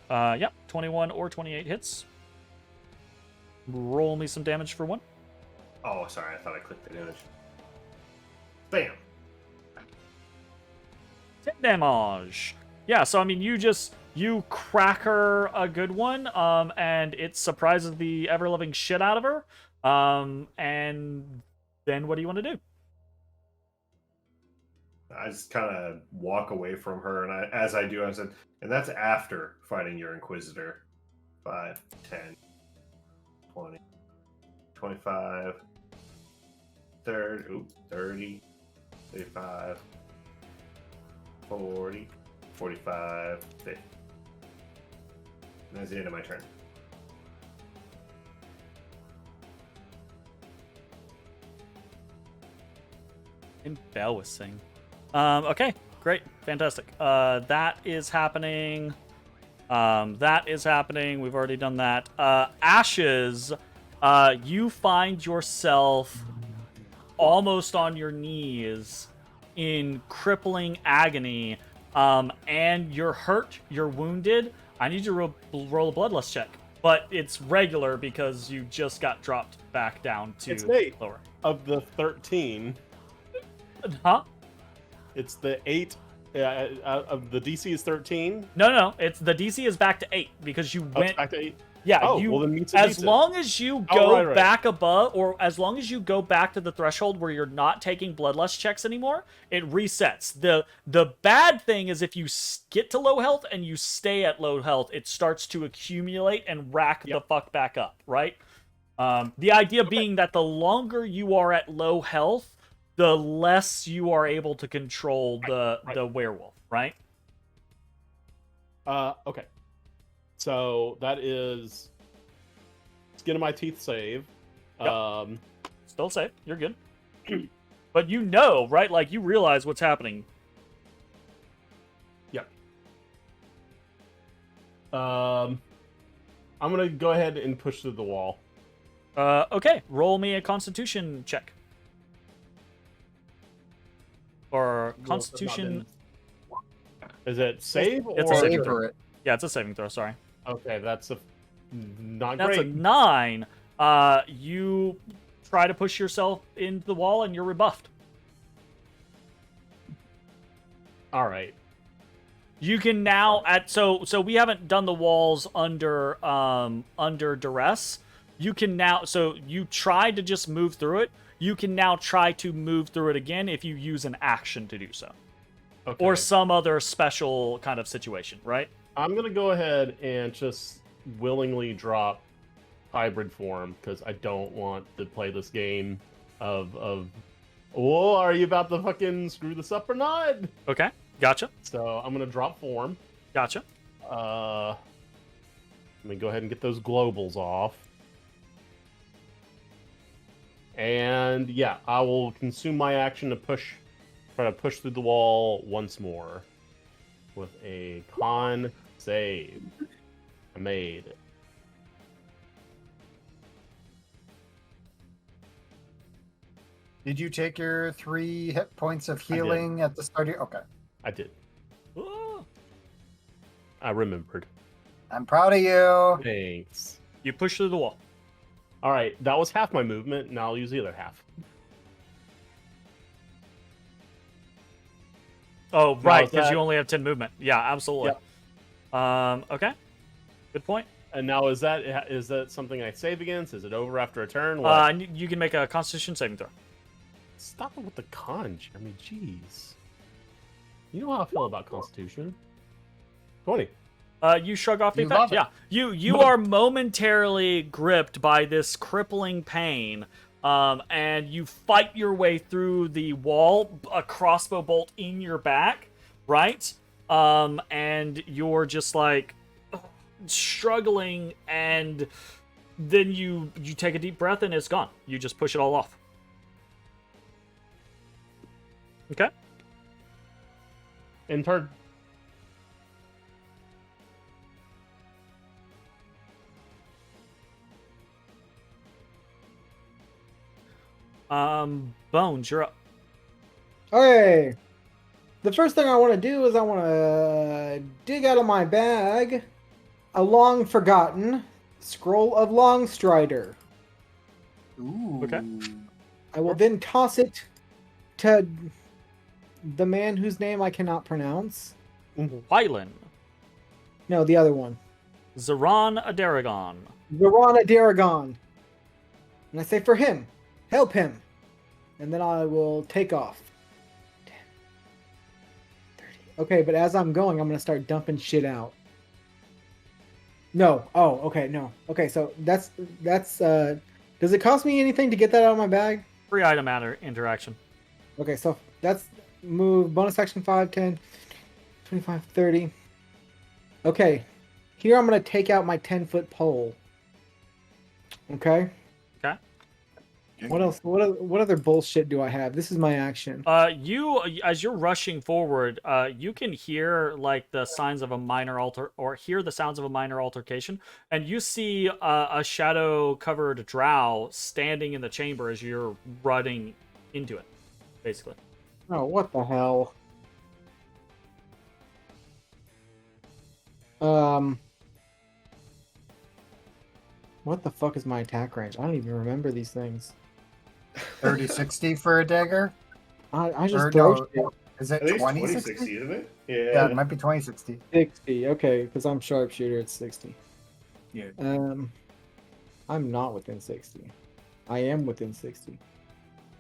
Speaker 1: Yep, 21 or 28 hits. Roll me some damage for one.
Speaker 2: Oh, sorry, I thought I clicked the damage. Bam.
Speaker 1: 10 damage. Yeah, so I mean, you crack her a good one, and it surprises the ever-loving shit out of her. And then what do you want to do?
Speaker 2: I just kind of walk away from her, and as I do, I said, and that's after fighting your Inquisitor. 5, 10, 20, 25, 30, 30, 35, 40, 45, 50. And that's the end of my turn.
Speaker 1: Embarrassing. Okay, great, fantastic. That is happening. That is happening. We've already done that. Ashes, you find yourself almost on your knees in crippling agony, and you're hurt, you're wounded. I need you to roll a bloodlust check, but it's regular because you just got dropped back down to
Speaker 4: It's 8
Speaker 1: lower.
Speaker 4: of the 13.
Speaker 1: Huh?
Speaker 4: It's the 8 of the DC is 13.
Speaker 1: No. It's the DC is back to 8 because you
Speaker 4: Oh, it's
Speaker 1: went.
Speaker 4: back to 8.
Speaker 1: Yeah,
Speaker 4: Oh,
Speaker 1: you.
Speaker 4: well, then meets
Speaker 1: As
Speaker 4: it.
Speaker 1: long as you
Speaker 4: Oh,
Speaker 1: go
Speaker 4: right.
Speaker 1: back above, or as long as you go back to the threshold where you're not taking bloodlust checks anymore, it resets. The bad thing is if you get to low health and you stay at low health, it starts to accumulate and rack the fuck back up, right? The idea being that the longer you are at low health, the less you are able to control the werewolf, right?
Speaker 4: Okay. So that is skin of my teeth save.
Speaker 1: Yep. Still safe. You're good. But you know, right? Like, you realize what's happening.
Speaker 4: Yep. I'm gonna go ahead and push through the wall.
Speaker 1: Okay. Roll me a Constitution check. Or Constitution...
Speaker 4: Is it save
Speaker 1: It's
Speaker 4: or
Speaker 1: a saving
Speaker 3: Savor it.
Speaker 1: Yeah, it's a saving throw, sorry.
Speaker 4: Okay, that's a not
Speaker 1: That's
Speaker 4: great.
Speaker 1: a 9. You try to push yourself into the wall and you're rebuffed.
Speaker 4: All right.
Speaker 1: You can now so we haven't done the walls under duress. You can now, so you tried to just move through it. You can now try to move through it again if you use an action to do so.
Speaker 4: Okay.
Speaker 1: Or some other special kind of situation, right?
Speaker 4: I'm gonna go ahead and just willingly drop hybrid form because I don't want to play this game of oh, are you about to fucking screw this up or not?
Speaker 1: Okay, gotcha.
Speaker 4: So I'm gonna drop form.
Speaker 1: Gotcha.
Speaker 4: Let me go ahead and get those globals off. And yeah, I will consume my action to try to push through the wall once more with a con save. I made it.
Speaker 3: Did you take your 3 hit points of healing at the start? Okay.
Speaker 4: I did.
Speaker 1: Ooh.
Speaker 4: I remembered.
Speaker 3: I'm proud of you.
Speaker 4: Thanks.
Speaker 1: You push through the wall.
Speaker 4: All right, that was half my movement. Now I'll use the other half.
Speaker 1: Oh, right,
Speaker 4: is
Speaker 1: because
Speaker 4: that-
Speaker 1: you only have 10 movement. Yeah, absolutely. Okay. Good point.
Speaker 4: And now is that something I save against? Is it over after a turn? What?
Speaker 1: You can make a Constitution saving throw.
Speaker 4: Stop it with the con. I mean, jeez. You know how I feel about Constitution. 20.
Speaker 1: You shrug off the
Speaker 3: You
Speaker 1: effect.
Speaker 3: love it.
Speaker 1: Yeah, you are momentarily gripped by this crippling pain, and you fight your way through the wall, a crossbow bolt in your back, right? And you're just like struggling, and then you take a deep breath and it's gone. You just push it all off. Okay.
Speaker 4: In turn.
Speaker 1: Bones, you're up.
Speaker 5: Okay. The first thing I want to do is I want to dig out of my bag a long forgotten scroll of Longstrider.
Speaker 3: Ooh.
Speaker 1: Okay.
Speaker 5: I will then toss it to the man whose name I cannot pronounce.
Speaker 1: Wylan.
Speaker 5: No, the other one.
Speaker 1: Zaran Adaragon.
Speaker 5: Verona Daragon. And I say for him, help him. And then I will take off. 10, 30. Okay, but as I'm going, I'm going to start dumping shit out. No. Oh, okay, no. Okay, so that's does it cost me anything to get that out of my bag?
Speaker 1: Free item interaction.
Speaker 5: Okay, so that's move bonus action 5, 10, 25, 30. Okay. Here I'm going to take out my 10-foot pole. Okay?
Speaker 1: Okay.
Speaker 5: What else? What other bullshit do I have? This is my action.
Speaker 1: You, as you're rushing forward, you can hear like the signs of a minor hear the sounds of a minor altercation, and you see a shadow-covered drow standing in the chamber as you're running into it, basically.
Speaker 5: Oh, what the hell? What the fuck is my attack range? I don't even remember these things.
Speaker 3: 30-60 for a dagger?
Speaker 5: I just
Speaker 3: Or
Speaker 5: throw
Speaker 3: no,
Speaker 5: shit.
Speaker 3: is
Speaker 2: I
Speaker 3: it
Speaker 2: think it's
Speaker 3: 20-60?
Speaker 2: 2060, isn't it?
Speaker 3: Yeah, it might be 20-60.
Speaker 5: 60. Okay, because I'm sharpshooter. It's 60.
Speaker 3: Yeah.
Speaker 5: I'm not within 60. I am within 60.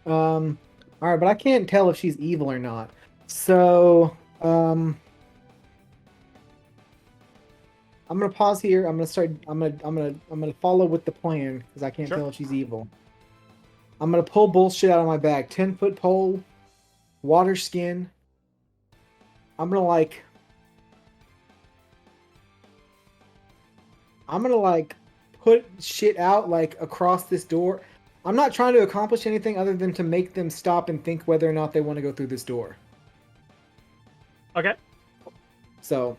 Speaker 5: All right, but I can't tell if she's evil or not. So, I'm gonna pause here. I'm gonna follow with the plan because I can't
Speaker 1: Sure.
Speaker 5: tell if she's evil. I'm gonna pull bullshit out of my bag. 10-foot pole, water skin. I'm gonna put shit out like across this door. I'm not trying to accomplish anything other than to make them stop and think whether or not they want to go through this door.
Speaker 1: Okay.
Speaker 5: So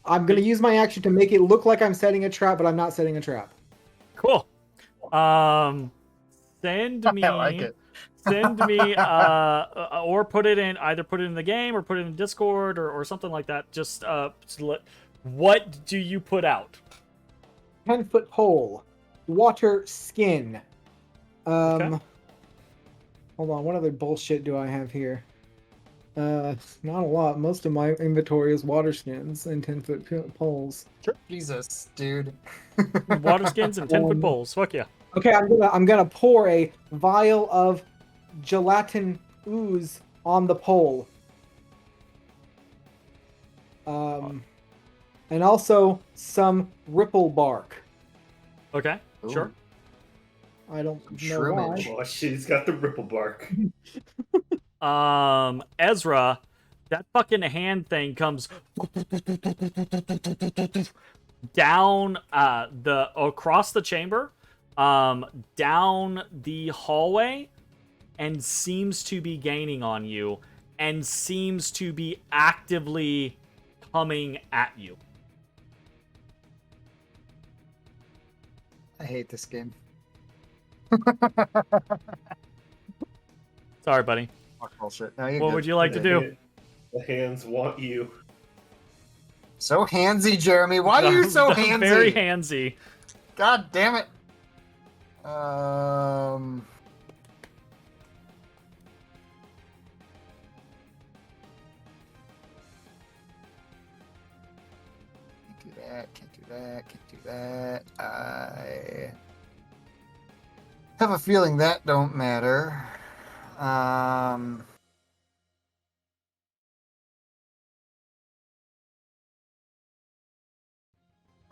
Speaker 5: I'm gonna use my action to make it look like I'm setting a trap, but I'm not setting a trap.
Speaker 1: Cool. Send me.
Speaker 3: I like it.
Speaker 1: Send me, or put it in the game or put it in Discord or something like that. Just what do you put out?
Speaker 5: 10-foot pole, water skin.
Speaker 1: Okay.
Speaker 5: Hold on. What other bullshit do I have here? Not a lot. Most of my inventory is water skins and 10-foot poles.
Speaker 3: Jesus, dude.
Speaker 1: Water skins and 10-foot bowls. Fuck yeah.
Speaker 5: Okay, I'm gonna pour a vial of gelatin ooze on the pole. And also some ripple bark.
Speaker 1: Okay.
Speaker 3: Ooh.
Speaker 1: Sure.
Speaker 5: I don't know
Speaker 3: Shrimmage.
Speaker 5: why.
Speaker 2: Oh shit, he's got the ripple bark.
Speaker 1: Ezrah, that fucking hand thing comes down across the chamber, down the hallway, and seems to be gaining on you, and seems to be actively coming at you.
Speaker 3: I hate this game.
Speaker 1: Sorry, buddy.
Speaker 3: Fuck bullshit. No, you're
Speaker 1: What
Speaker 3: good.
Speaker 1: would you like to do?
Speaker 2: The hands want you.
Speaker 3: So handsy, Jeremy. Why are you so handsy?
Speaker 1: Very handsy.
Speaker 3: God damn it. Can't do that. Can't do that. Can't do that. I have a feeling that don't matter.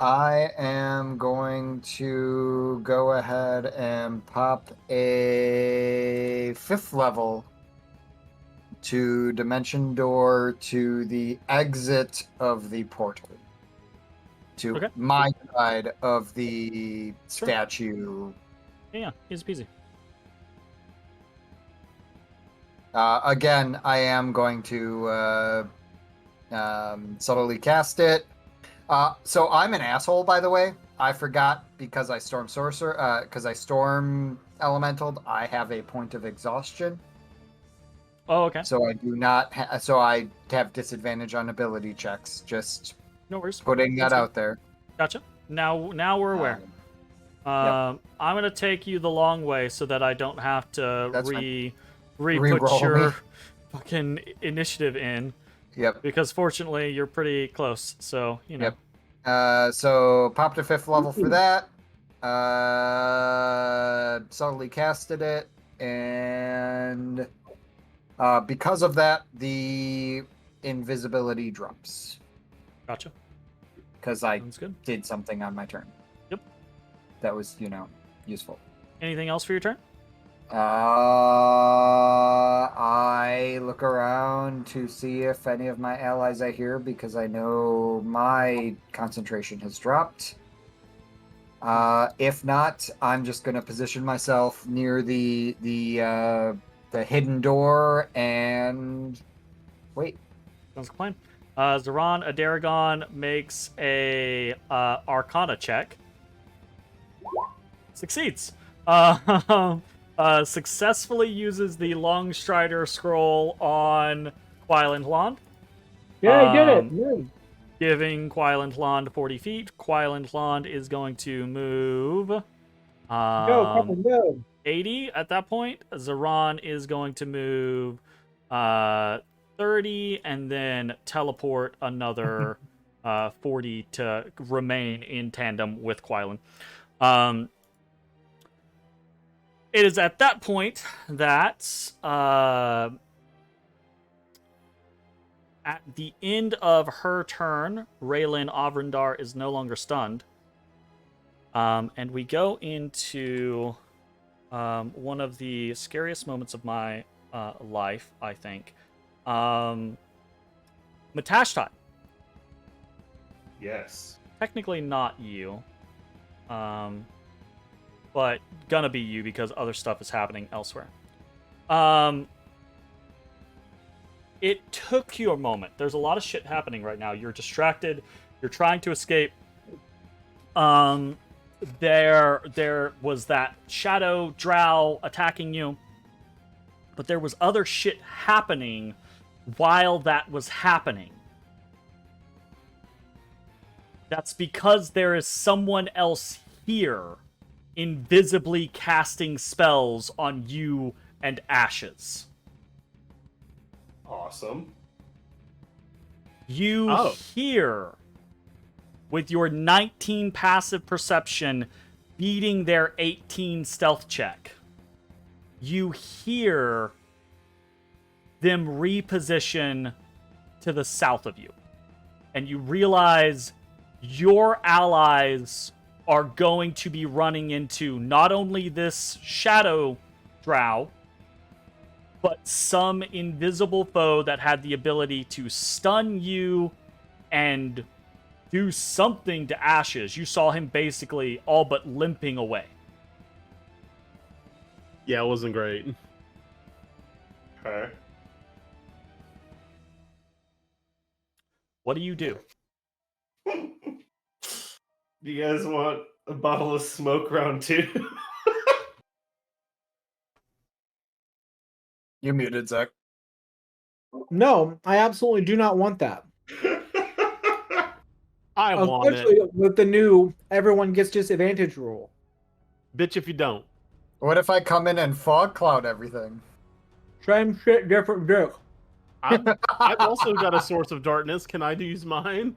Speaker 3: I am going to go ahead and pop a 5th level to dimension door to the exit of the portal. To
Speaker 1: Okay.
Speaker 3: my side of the statue.
Speaker 1: Yeah, easy peasy.
Speaker 3: Again, I am going to subtly cast it. So I'm an asshole, by the way. I forgot because I storm sorcerer, because I storm elemental. I have a point of exhaustion,
Speaker 1: Oh, okay.
Speaker 3: so I do not. So I have disadvantage on ability checks. Just
Speaker 1: No worries.
Speaker 3: putting that
Speaker 1: That's good.
Speaker 3: out there.
Speaker 1: Gotcha. Now we're aware. I'm gonna take you the long way so that I don't have to
Speaker 3: That's
Speaker 1: re-put
Speaker 3: Re-roll
Speaker 1: your
Speaker 3: me.
Speaker 1: fucking initiative in.
Speaker 3: Yep.
Speaker 1: Because fortunately you're pretty close, so you know.
Speaker 3: Yep. So pop to 5th level for that. Subtly casted it, and because of that, the invisibility drops
Speaker 1: Gotcha.
Speaker 3: because I
Speaker 1: Sounds good.
Speaker 3: did something on my turn.
Speaker 1: Yep.
Speaker 3: That was, useful.
Speaker 1: Anything else for your turn?
Speaker 3: I look around to see if any of my allies are here because I know my concentration has dropped. If not, I'm just going to position myself near the hidden door and wait.
Speaker 1: Sounds like a plan. Zoran Adaragon makes a Arcana check. Succeeds. Successfully uses the Long Strider scroll on Quailand Land.
Speaker 5: Yeah, he did it.
Speaker 1: Um,
Speaker 5: Nice.
Speaker 1: Giving Quailand Land 40 feet. Quailand Land is going to move
Speaker 5: Go, come go.
Speaker 1: 80 at that point. Zoran is going to move 30 and then teleport another 40 to remain in tandem with Quailand. It is at that point that at the end of her turn, Raylan Avrindar is no longer stunned. And we go into one of the scariest moments of my life, I think. Matashtai.
Speaker 2: Yes.
Speaker 1: Technically not you. But gonna be you because other stuff is happening elsewhere. It took you a moment. There's a lot of shit happening right now. You're distracted. You're trying to escape. There was that shadow drow attacking you. But there was other shit happening while that was happening. That's because there is someone else here invisibly casting spells on you and Ashes.
Speaker 2: Awesome.
Speaker 1: You hear, with your 19 passive perception, beating their 18 stealth check, you hear them reposition to the south of you. And you realize your allies are going to be running into not only this shadow drow, but some invisible foe that had the ability to stun you and do something to Ashes. You saw him basically all but limping away.
Speaker 4: Yeah, it wasn't great.
Speaker 2: Okay.
Speaker 1: What do you do?
Speaker 2: Do you guys want a bottle of smoke round 2?
Speaker 3: You muted, Zach.
Speaker 5: No, I absolutely do not want that.
Speaker 4: I want
Speaker 5: Especially
Speaker 4: it.
Speaker 5: with the new everyone gets disadvantage rule.
Speaker 4: Bitch if you don't.
Speaker 3: What if I come in and fog cloud everything?
Speaker 5: Same shit, different dick.
Speaker 4: I've also got a source of darkness. Can I use mine?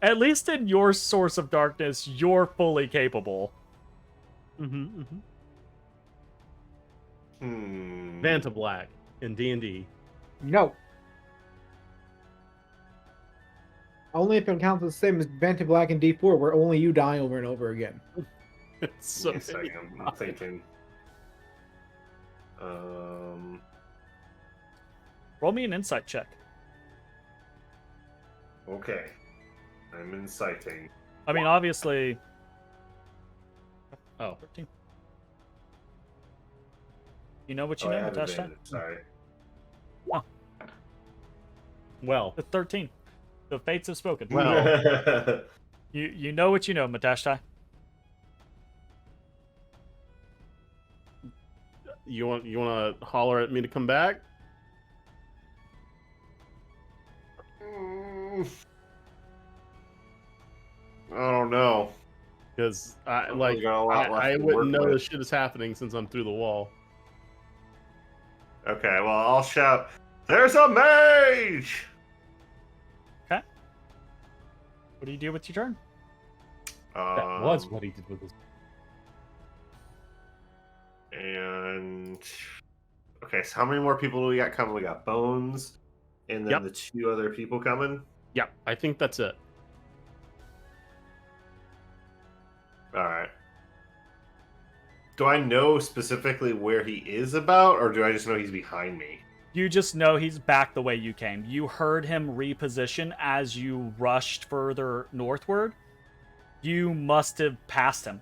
Speaker 1: At least in your source of darkness, you're fully capable.
Speaker 4: Vanta Black in D&D.
Speaker 5: No. Only if it counts the same as Vanta Black and D4, where only you die over and over again.
Speaker 4: It's so
Speaker 2: Yes, I'm thinking.
Speaker 1: Roll me an insight check.
Speaker 2: Okay. I'm inciting.
Speaker 1: I mean, obviously. Oh, 13. You know what you
Speaker 2: I
Speaker 1: know,
Speaker 2: have
Speaker 1: Matashtai?
Speaker 2: advantage. Sorry.
Speaker 4: Well,
Speaker 1: The 13. The fates have spoken.
Speaker 4: well.
Speaker 1: You know what you know, Matashtai.
Speaker 4: You want to holler at me to come back?
Speaker 2: I don't know.
Speaker 4: Because I
Speaker 2: I've
Speaker 4: like
Speaker 2: got a lot left
Speaker 4: I
Speaker 2: to
Speaker 4: wouldn't
Speaker 2: work
Speaker 4: know
Speaker 2: with.
Speaker 4: this shit is happening since I'm through the wall.
Speaker 2: Okay, well, I'll shout, "There's a mage!"
Speaker 1: What do you do with your turn?
Speaker 4: That was what he did with his.
Speaker 2: And okay, so how many more people do we got coming? We got Bones, and then
Speaker 4: Yep.
Speaker 2: the 2 other people coming.
Speaker 4: Yeah, I think that's it.
Speaker 2: All right. Do I know specifically where he is about, or do I just know he's behind me?
Speaker 1: You just know he's back the way you came. You heard him reposition as you rushed further northward. You must have passed him.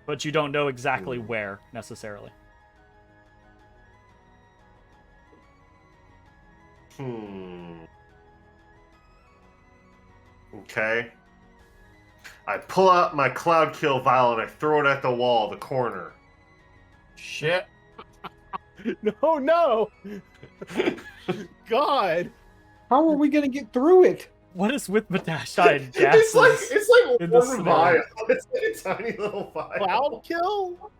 Speaker 1: But you don't know exactly where, necessarily.
Speaker 2: Okay. I pull out my Cloud Kill vial and I throw it at the wall, the corner.
Speaker 3: Shit.
Speaker 4: No. God.
Speaker 5: How are we gonna get through it?
Speaker 1: What is with Matashtai and gases?
Speaker 2: it's like
Speaker 1: in the
Speaker 2: one
Speaker 1: snow.
Speaker 2: vial. It's like a tiny little vial.
Speaker 4: Cloud kill?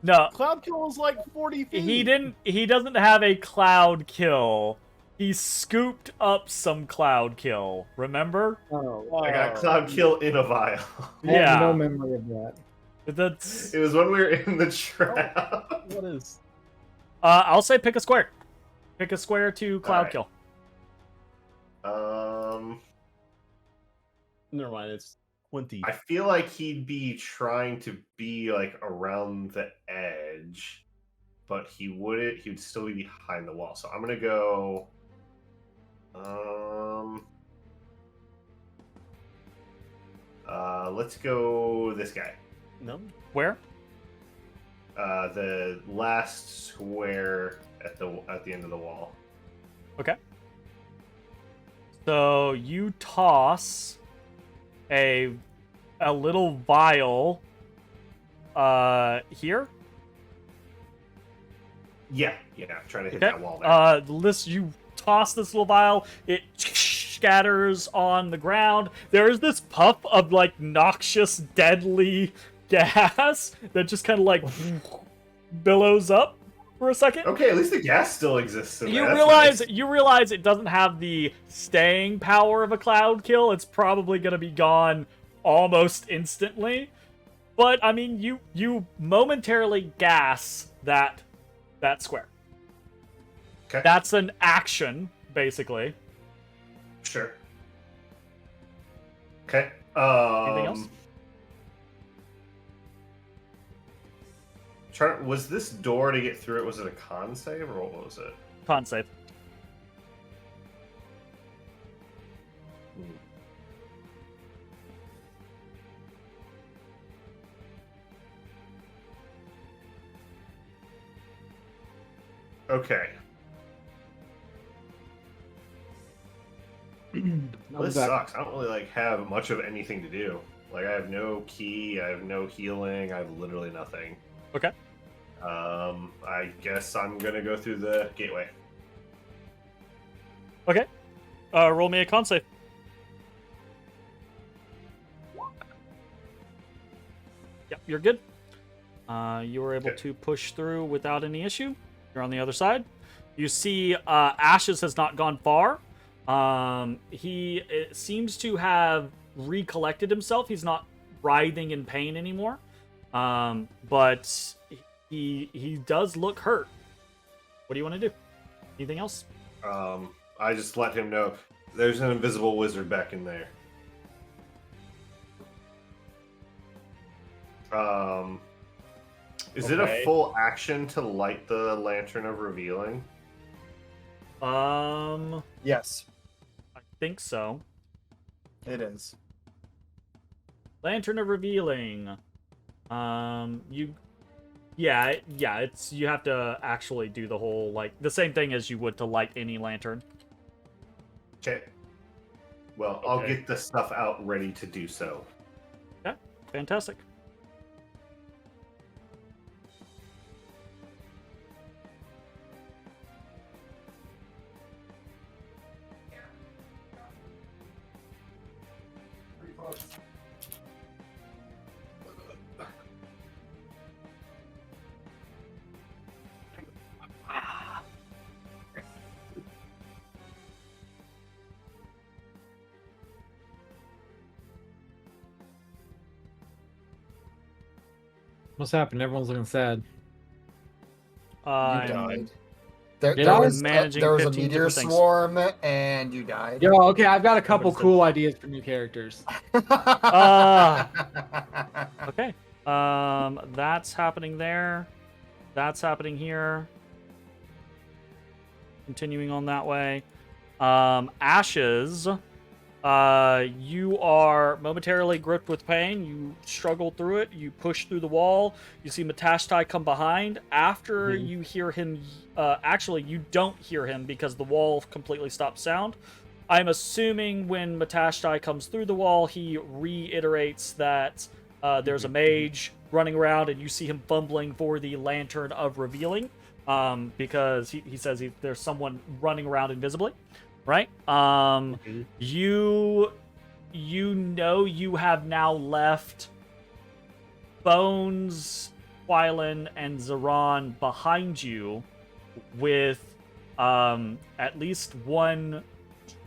Speaker 1: No,
Speaker 4: Cloud kill is like 40 feet.
Speaker 1: he doesn't have a cloud kill. He scooped up some cloud kill. Remember?
Speaker 5: Oh,
Speaker 2: I got Cloud Kill in a vial.
Speaker 5: I have no
Speaker 1: Yeah.
Speaker 5: memory of that.
Speaker 1: That's.
Speaker 2: It was when we were in the trap.
Speaker 4: What is?
Speaker 1: I'll say pick a square. Pick a square to cloud
Speaker 2: Alright.
Speaker 1: kill.
Speaker 4: Never mind. It's 20.
Speaker 2: I feel like he'd be trying to be like around the edge, but he wouldn't. He would still be behind the wall. So I'm gonna go. Let's go this guy.
Speaker 4: No.
Speaker 1: Where?
Speaker 2: The last square at the end of the wall.
Speaker 1: Okay. So you toss a little vial here.
Speaker 2: Yeah, trying to hit
Speaker 1: Okay.
Speaker 2: that wall there.
Speaker 1: You toss this little vial. It scatters on the ground. There is this puff of like noxious, deadly gas that just kind of like billows up for a second.
Speaker 2: Okay, at least the gas still exists. In
Speaker 1: You
Speaker 2: there. That's
Speaker 1: realize
Speaker 2: nice.
Speaker 1: you realize it doesn't have the staying power of a cloud kill. It's probably going to be gone almost instantly. But I mean, you momentarily gas that square.
Speaker 2: Okay.
Speaker 1: That's an action, basically.
Speaker 2: Sure. Okay.
Speaker 1: Anything else?
Speaker 2: Was this door to get through it? Was it a con save or what was it?
Speaker 1: Con save.
Speaker 2: Okay.
Speaker 5: I'll
Speaker 2: This
Speaker 5: be back.
Speaker 2: sucks. I don't really have much of anything to do. I have no key. I have no healing. I have literally nothing.
Speaker 1: Okay.
Speaker 2: I guess I'm gonna go through the gateway.
Speaker 1: Okay. Roll me a con save. Yep, you're good. You were able
Speaker 2: Okay.
Speaker 1: to push through without any issue. You're on the other side. You see, Ashes has not gone far. He seems to have recollected himself. He's not writhing in pain anymore. But he does look hurt. What do you want to do? Anything else?
Speaker 2: I just let him know there's an invisible wizard back in there. Is it a
Speaker 4: Okay.
Speaker 2: full action to light the lantern of revealing?
Speaker 3: Yes,
Speaker 1: I think so.
Speaker 3: it is.
Speaker 1: Lantern of Revealing. Yeah, it's you have to actually do the whole like the same thing as you would to light any lantern.
Speaker 2: Okay. Well, I'll
Speaker 4: Okay.
Speaker 2: get the stuff out ready to do so.
Speaker 1: Okay, fantastic.
Speaker 5: What's happened? Everyone's looking sad.
Speaker 3: You
Speaker 1: I'm
Speaker 3: died. There,
Speaker 5: Did
Speaker 3: there
Speaker 5: I?
Speaker 3: was
Speaker 1: managing
Speaker 3: there was a
Speaker 1: 15
Speaker 3: meteor
Speaker 1: different things.
Speaker 3: swarm, and you died.
Speaker 5: Yo, okay, I've got a couple
Speaker 1: Somebody said-
Speaker 5: cool ideas for new characters.
Speaker 1: Okay. That's happening there. That's happening here. Continuing on that way. Ashes. You are momentarily gripped with pain. You struggle through it. You push through the wall. You see Matashtai come behind. After you hear him, actually, you don't hear him because the wall completely stops sound. I'm assuming when Matashtai comes through the wall, he reiterates that there's a mage running around, and you see him fumbling for the Lantern of Revealing, because he says there's someone running around invisibly, right? You know you have now left Bones, Quailen, and Zaran behind you with at least one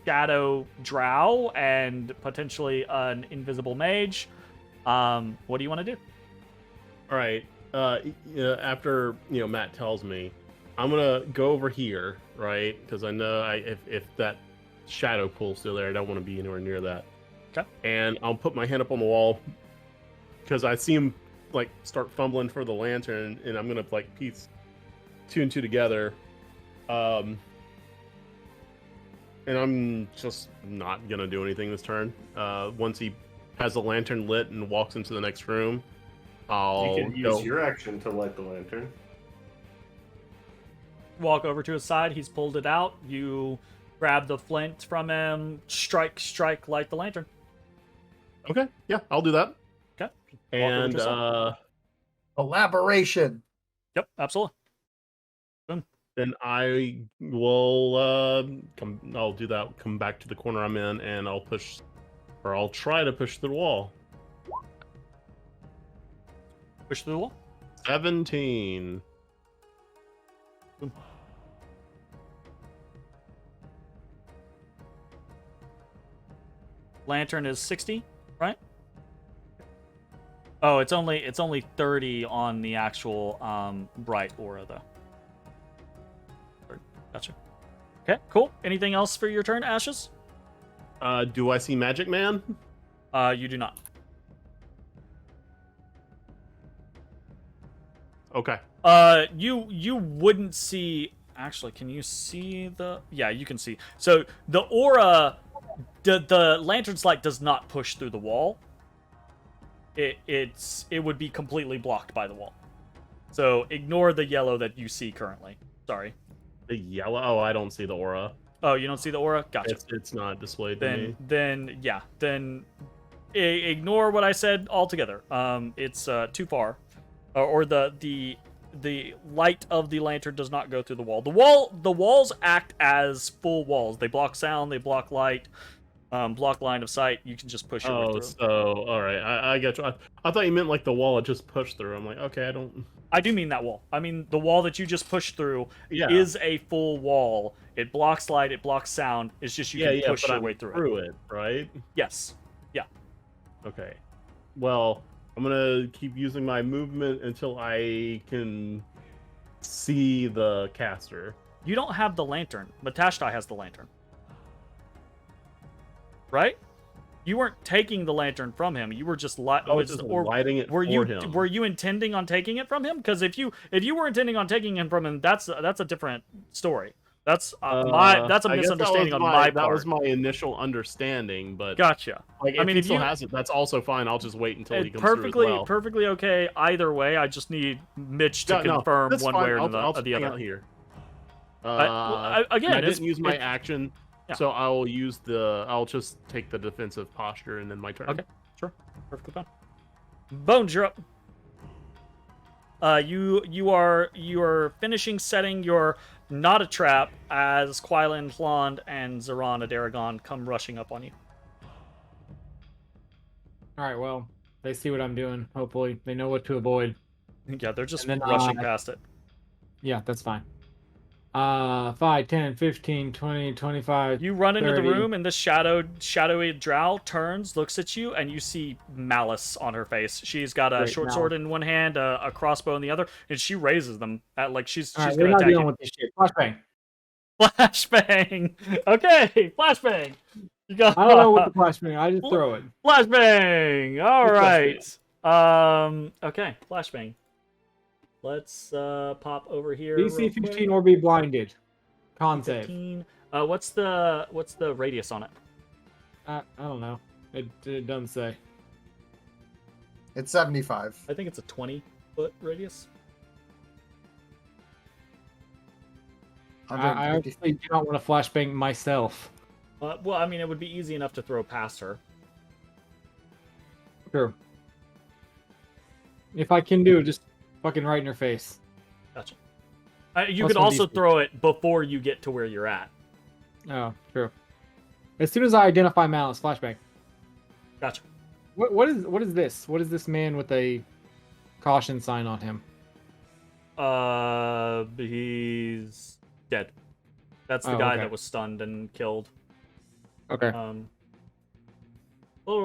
Speaker 1: shadow drow and potentially an invisible mage. What do you want to do?
Speaker 4: All right. After Matt tells me, I'm gonna go over here, right? Because I know if that shadow pool's still there, I don't want to be anywhere near that.
Speaker 1: Okay.
Speaker 4: And I'll put my hand up on the wall because I see him like start fumbling for the lantern, and I'm gonna like piece two and two together. And I'm just not gonna do anything this turn. Once he has the lantern lit and walks into the next room, I'll
Speaker 2: You can
Speaker 4: go.
Speaker 2: use your action to light the lantern.
Speaker 1: Walk over to his side. He's pulled it out. You grab the flint from him. Strike, light the lantern.
Speaker 4: Okay, yeah, I'll do that.
Speaker 1: Okay.
Speaker 4: And
Speaker 3: Collaboration.
Speaker 1: Yep, absolutely.
Speaker 4: then I will I'll do that. Come back to the corner I'm in, and I'll push, or I'll try to push through the wall.
Speaker 1: Push through the wall.
Speaker 4: 17.
Speaker 1: Lantern is 60, right? Oh, it's only 30 on the actual bright aura though. Gotcha. Okay, cool. Anything else for your turn, Ashes?
Speaker 4: Do I see Magic Man?
Speaker 1: You do not.
Speaker 4: Okay.
Speaker 1: You wouldn't see. Actually, can you see the? Yeah, you can see. So the aura, the lantern's light does not push through the wall. It would be completely blocked by the wall. So ignore the yellow that you see currently. Sorry.
Speaker 4: The yellow. Oh, I don't see the aura.
Speaker 1: Oh, you don't see the aura? Gotcha.
Speaker 4: It's not displayed to me.
Speaker 1: Then ignore what I said altogether. It's too far, or the light of the lantern does not go through the wall. The walls act as full walls. They block sound. They block light. Block line of sight. You can just push your way
Speaker 4: Oh,
Speaker 1: through.
Speaker 4: so all right. I get you. I thought you meant like the wall I just pushed through. I'm like, okay, I don't.
Speaker 1: I do mean that wall. I mean the wall that you just pushed through
Speaker 4: Yeah.
Speaker 1: is a full wall. It blocks light. It blocks sound. It's just you can push
Speaker 4: but
Speaker 1: your
Speaker 4: I'm
Speaker 1: way through it.
Speaker 4: it, right?
Speaker 1: Yes.
Speaker 4: Okay. Well, I'm gonna keep using my movement until I can see the caster.
Speaker 1: You don't have the lantern. Matashtai has the lantern. Right? You weren't taking the lantern from him. You were just
Speaker 4: I was just lighting it for him.
Speaker 1: Were you intending on taking it from him? Because if you were intending on taking it from him, that's a different story. That's that's a
Speaker 4: I guess
Speaker 1: misunderstanding on my part.
Speaker 4: That was my initial understanding, but
Speaker 1: Gotcha.
Speaker 4: like, if he still has it, that's also fine. I'll just wait until he comes through as well.
Speaker 1: Perfectly okay either way. I just need Mitch to confirm one way or
Speaker 4: I'll
Speaker 1: the other.
Speaker 4: Out here.
Speaker 1: Again,
Speaker 4: I didn't use my action, so I'll use I'll just take the defensive posture and then my turn.
Speaker 1: Okay, sure, perfectly fine. Bones, you're up. You are finishing setting your not a trap as Quailan, Hlond, and Zeron Adaragon come rushing up on you.
Speaker 5: All right, well, they see what I'm doing. Hopefully, they know what to avoid.
Speaker 1: Yeah, they're just rushing past it.
Speaker 5: Yeah, that's fine. 5, 10, 15, 20, 25.
Speaker 1: You run
Speaker 5: 30.
Speaker 1: into the room, and this shadowy drow turns, looks at you, and you see malice on her face. She's got a short sword in one hand, a crossbow in the other, and she raises them at like she's
Speaker 5: All right,
Speaker 1: gonna attack you.
Speaker 5: With this shit. Flashbang.
Speaker 1: Flashbang. Okay, flashbang. You got.
Speaker 5: I don't know what the flashbang. I just throw it.
Speaker 1: Flashbang. All right. Okay, flashbang. Let's pop over here.
Speaker 5: DC 15 or be blinded. Con save.
Speaker 1: 15. What's the radius on it?
Speaker 5: I don't know. It doesn't say.
Speaker 3: It's 75.
Speaker 1: I think it's a 20-foot radius.
Speaker 5: I obviously do not want to flashbang myself.
Speaker 1: Well, I mean, it would be easy enough to throw past her.
Speaker 5: True. If I can do it, just fucking right in her face.
Speaker 1: Gotcha. You could also throw it before you get to where you're at.
Speaker 5: Oh, true. As soon as I identify malice, flashbang.
Speaker 1: Gotcha.
Speaker 5: What is this? What is this man with a caution sign on him?
Speaker 1: He's dead. That's the guy that was stunned and killed.
Speaker 5: Okay.
Speaker 1: Okay,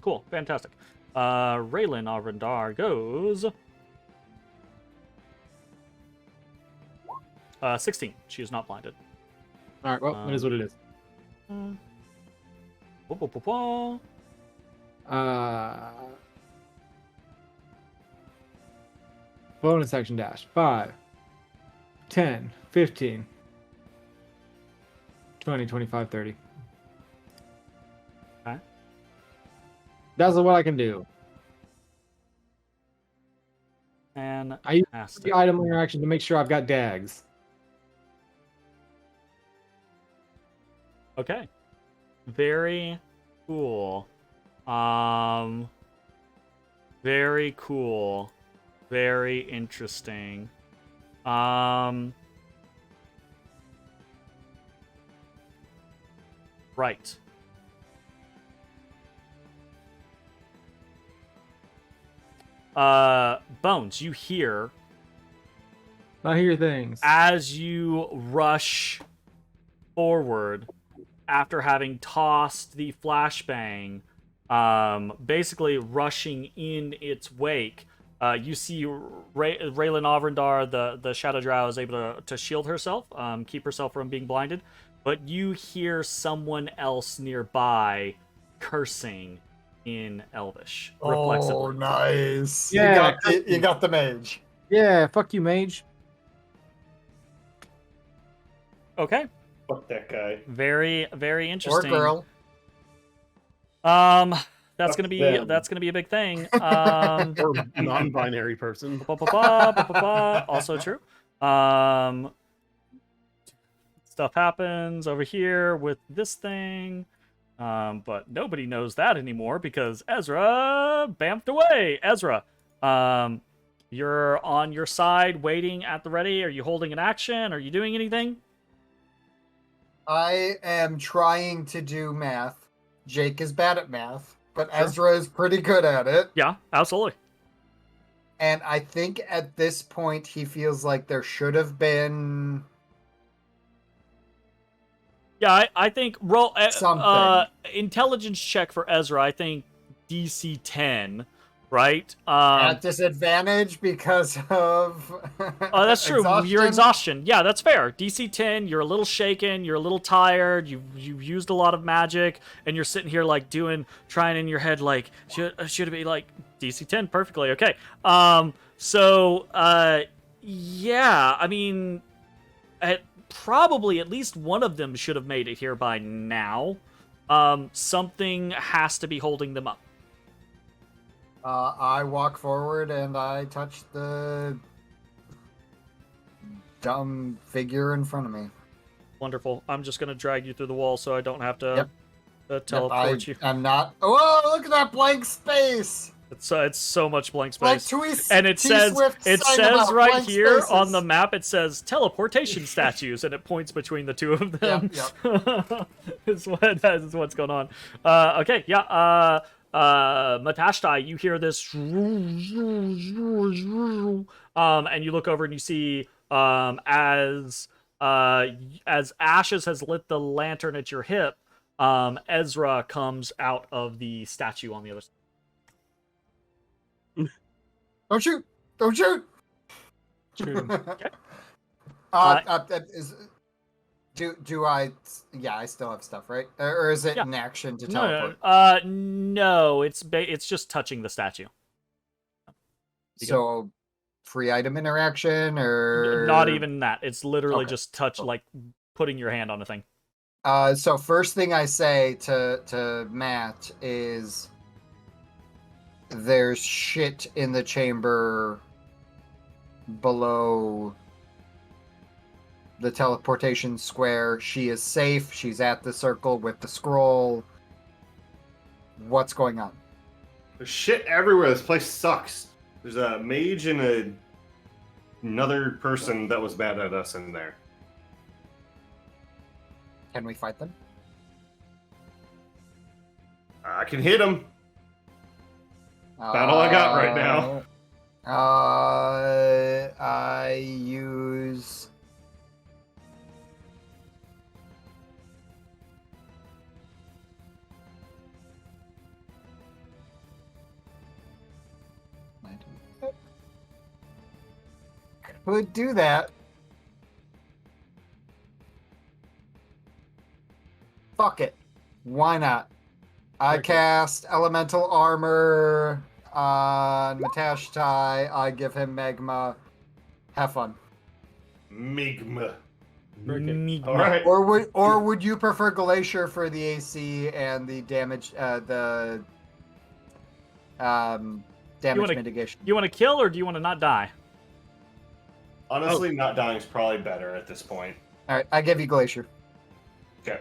Speaker 1: cool, fantastic. Raylan Arvindar goes 16. She is not blinded.
Speaker 5: All right. Well, it is what it is. Bonus action dash. 5, 10, 15, 20, 25, 30.
Speaker 1: Okay.
Speaker 5: That's what I can do.
Speaker 1: And
Speaker 5: I use the item interaction to make sure I've got dags.
Speaker 1: Okay. Very cool. Very cool. Very interesting. Right. Bones, you hear
Speaker 5: I hear things.
Speaker 1: as you rush forward after having tossed the flashbang, basically rushing in its wake. You see Raylan Avrindar, the Shadow Drow, is able to shield herself, keep herself from being blinded, but you hear someone else nearby cursing in Elvish, reflexively.
Speaker 3: Oh, nice.
Speaker 5: Yeah.
Speaker 3: You got the mage.
Speaker 5: Yeah, fuck you, mage.
Speaker 1: Okay.
Speaker 2: Fuck that guy.
Speaker 1: Very, very interesting.
Speaker 3: Or girl.
Speaker 1: That's gonna be
Speaker 2: them.
Speaker 1: that's gonna be a big thing.
Speaker 4: Or non-binary person.
Speaker 1: Also true. Stuff happens over here with this thing, but nobody knows that anymore because Ezra bamfed away. Ezra, you're on your side, waiting at the ready. Are you holding an action? Are you doing anything?
Speaker 3: I am trying to do math. Jake is bad at math, but
Speaker 1: Sure.
Speaker 3: Ezra is pretty good at it.
Speaker 1: Yeah, absolutely.
Speaker 3: And I think at this point he feels like there should have been
Speaker 1: Yeah, I think roll
Speaker 3: something.
Speaker 1: intelligence check for Ezra. I think DC 10 right?
Speaker 3: At disadvantage because of
Speaker 1: Oh, that's true. Your
Speaker 3: exhaustion?
Speaker 1: exhaustion. Yeah, that's fair. DC 10, you're a little shaken, you're a little tired, you've used a lot of magic, and you're sitting here like trying in your head like, should it be like DC 10? Perfectly, okay. Yeah, I mean, probably at least one of them should have made it here by now. Something has to be holding them up.
Speaker 3: I walk forward and I touch the dumb figure in front of me.
Speaker 1: Wonderful. I'm just gonna drag you through the wall so I don't have to teleport you.
Speaker 3: I'm not. Oh, look at that blank space!
Speaker 1: It's so much blank
Speaker 3: Like
Speaker 1: space. And it says right here on the map, it says teleportation statues, and it points between the two of them.
Speaker 3: Yep.
Speaker 1: is what's going on. Okay, yeah. Matashtai, you hear this, and you look over and you see as Ashes has lit the lantern at your hip, Ezrah comes out of the statue on the other side.
Speaker 3: Don't shoot! Don't shoot!
Speaker 5: Shoot him.
Speaker 1: Okay.
Speaker 3: Do I? Yeah, I still have stuff, right? Or is it an action to teleport?
Speaker 1: No, it's just touching the statue.
Speaker 3: So, free item interaction, or
Speaker 1: Not even that. It's literally
Speaker 3: Okay.
Speaker 1: just touch, like putting your hand on a thing.
Speaker 3: So first thing I say to Matt is, there's shit in the chamber below the teleportation square. She is safe. She's at the circle with the scroll. What's going on?
Speaker 2: There's shit everywhere. This place sucks. There's a mage and another person that was mad at us in there.
Speaker 3: Can we fight them?
Speaker 2: I can hit him. About all I got right now.
Speaker 3: I use... Could do that. Fuck it. Why not? I cast Elemental Armor on Matashtai. I give him Magma. Have fun.
Speaker 2: Migma.
Speaker 1: Migma.
Speaker 2: All right.
Speaker 3: Or would you prefer Glacier for the AC and the damage damage mitigation?
Speaker 1: You want to kill or do you want to not die?
Speaker 2: Honestly, not dying is probably better at this point.
Speaker 3: All right, I give you Glacier.
Speaker 2: Okay.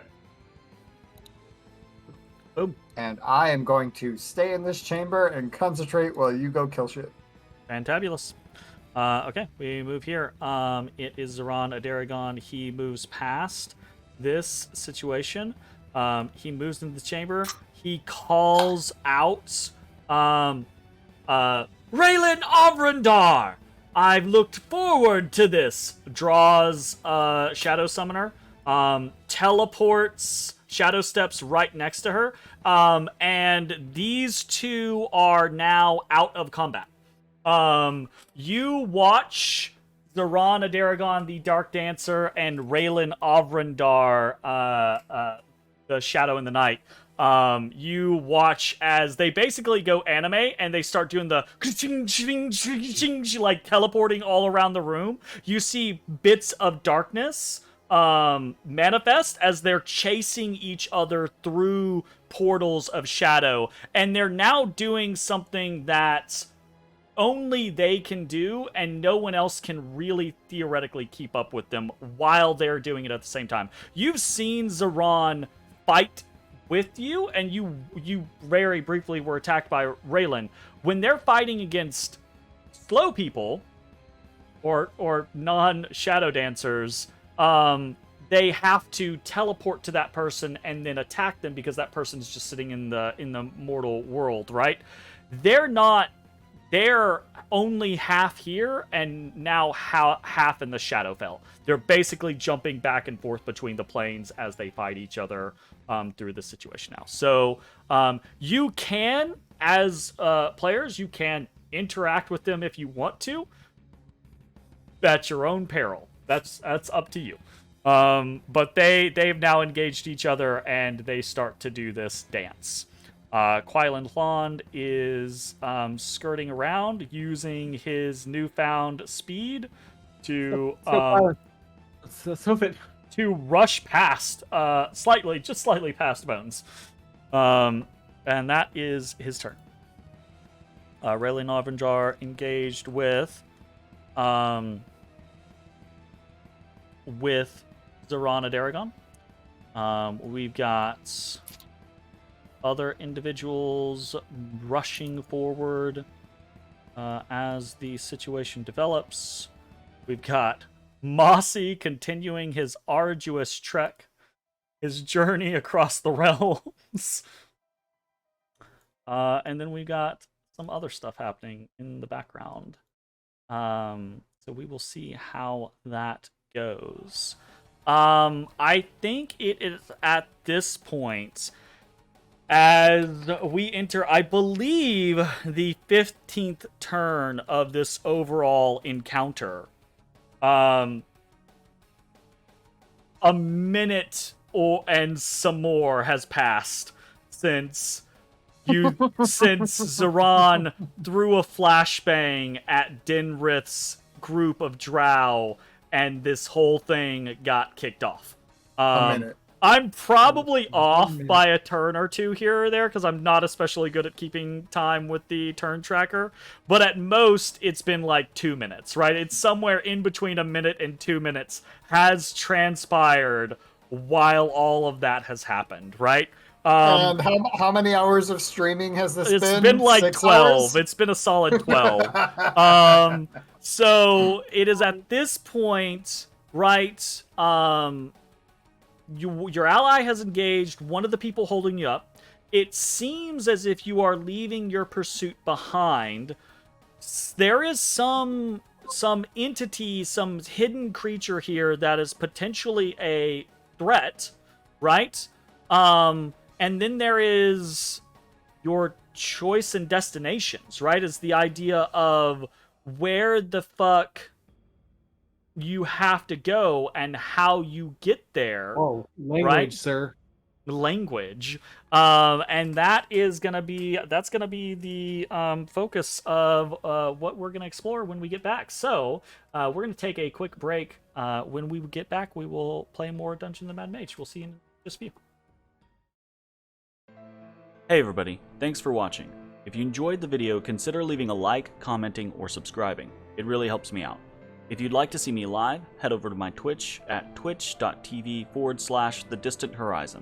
Speaker 1: Boom.
Speaker 3: And I am going to stay in this chamber and concentrate while you go kill shit.
Speaker 1: Fantabulous. Okay, we move here. It is Zoran Adaragon. He moves past this situation. He moves into the chamber. He calls out, Raylan Ovrandar! I've looked forward to this. Draws Shadow Summoner. Teleports Shadow Steps right next to her. And these two are now out of combat. You watch Zoran Adaragon, the Dark Dancer, and Raylan Ovrandar, the Shadow in the Night. You watch as they basically go anime and they start doing the like teleporting all around the room. You see bits of darkness manifest as they're chasing each other through portals of shadow, and they're now doing something that only they can do, and no one else can really theoretically keep up with them while they're doing it at the same time. You've seen Zoran fight with you, and you very briefly were attacked by Raylan. When they're fighting against slow people or non-shadow dancers, they have to teleport to that person and then attack them because that person is just sitting in the mortal world, right? They're only half here and now half in the Shadowfell. They're basically jumping back and forth between the planes as they fight each other through the situation now. So you can as players, you can interact with them if you want to. At your own peril. That's up to you. But they've now engaged each other and they start to do this dance. Quailand Hlond is skirting around using his newfound speed to to rush past slightly past Bones. And that is his turn. Rayleigh Novenjar engaged with Zorana Daragon. We've got other individuals rushing forward as the situation develops. We've got Mossy continuing his arduous trek, his journey across the realms. And then we got some other stuff happening in the background. So we will see how that goes. I think it is at this point, as we enter, I believe, the 15th turn of this overall encounter. A minute and some more has passed since Zoran threw a flashbang at Dinrith's group of drow, and this whole thing got kicked off.
Speaker 3: A minute.
Speaker 1: I'm probably off by a turn or two here or there, because I'm not especially good at keeping time with the turn tracker. But at most, it's been like 2 minutes, right? It's somewhere in between a minute and 2 minutes has transpired while all of that has happened, right?
Speaker 3: And how many hours of streaming has this been?
Speaker 1: It's been like
Speaker 3: 6
Speaker 1: 12.
Speaker 3: hours?
Speaker 1: It's been a solid 12. So it is at this point, right? Your ally has engaged one of the people holding you up. It seems as if you are leaving your pursuit behind. There is some entity, some hidden creature here that is potentially a threat, right? And then there is your choice and destinations, right? Is the idea of where the fuck you have to go and how you get there.
Speaker 5: Whoa, language,
Speaker 1: right?
Speaker 5: sir.
Speaker 1: Language. And that's gonna be the focus of what we're gonna explore when we get back. So we're gonna take a quick break. When we get back, we will play more Dungeons of the Mad Mage. We'll see you in just a few. Hey everybody, thanks for watching. If you enjoyed the video, consider leaving a like, commenting, or subscribing. It really helps me out. If you'd like to see me live, head over to my Twitch at twitch.tv/thedistanthorizon.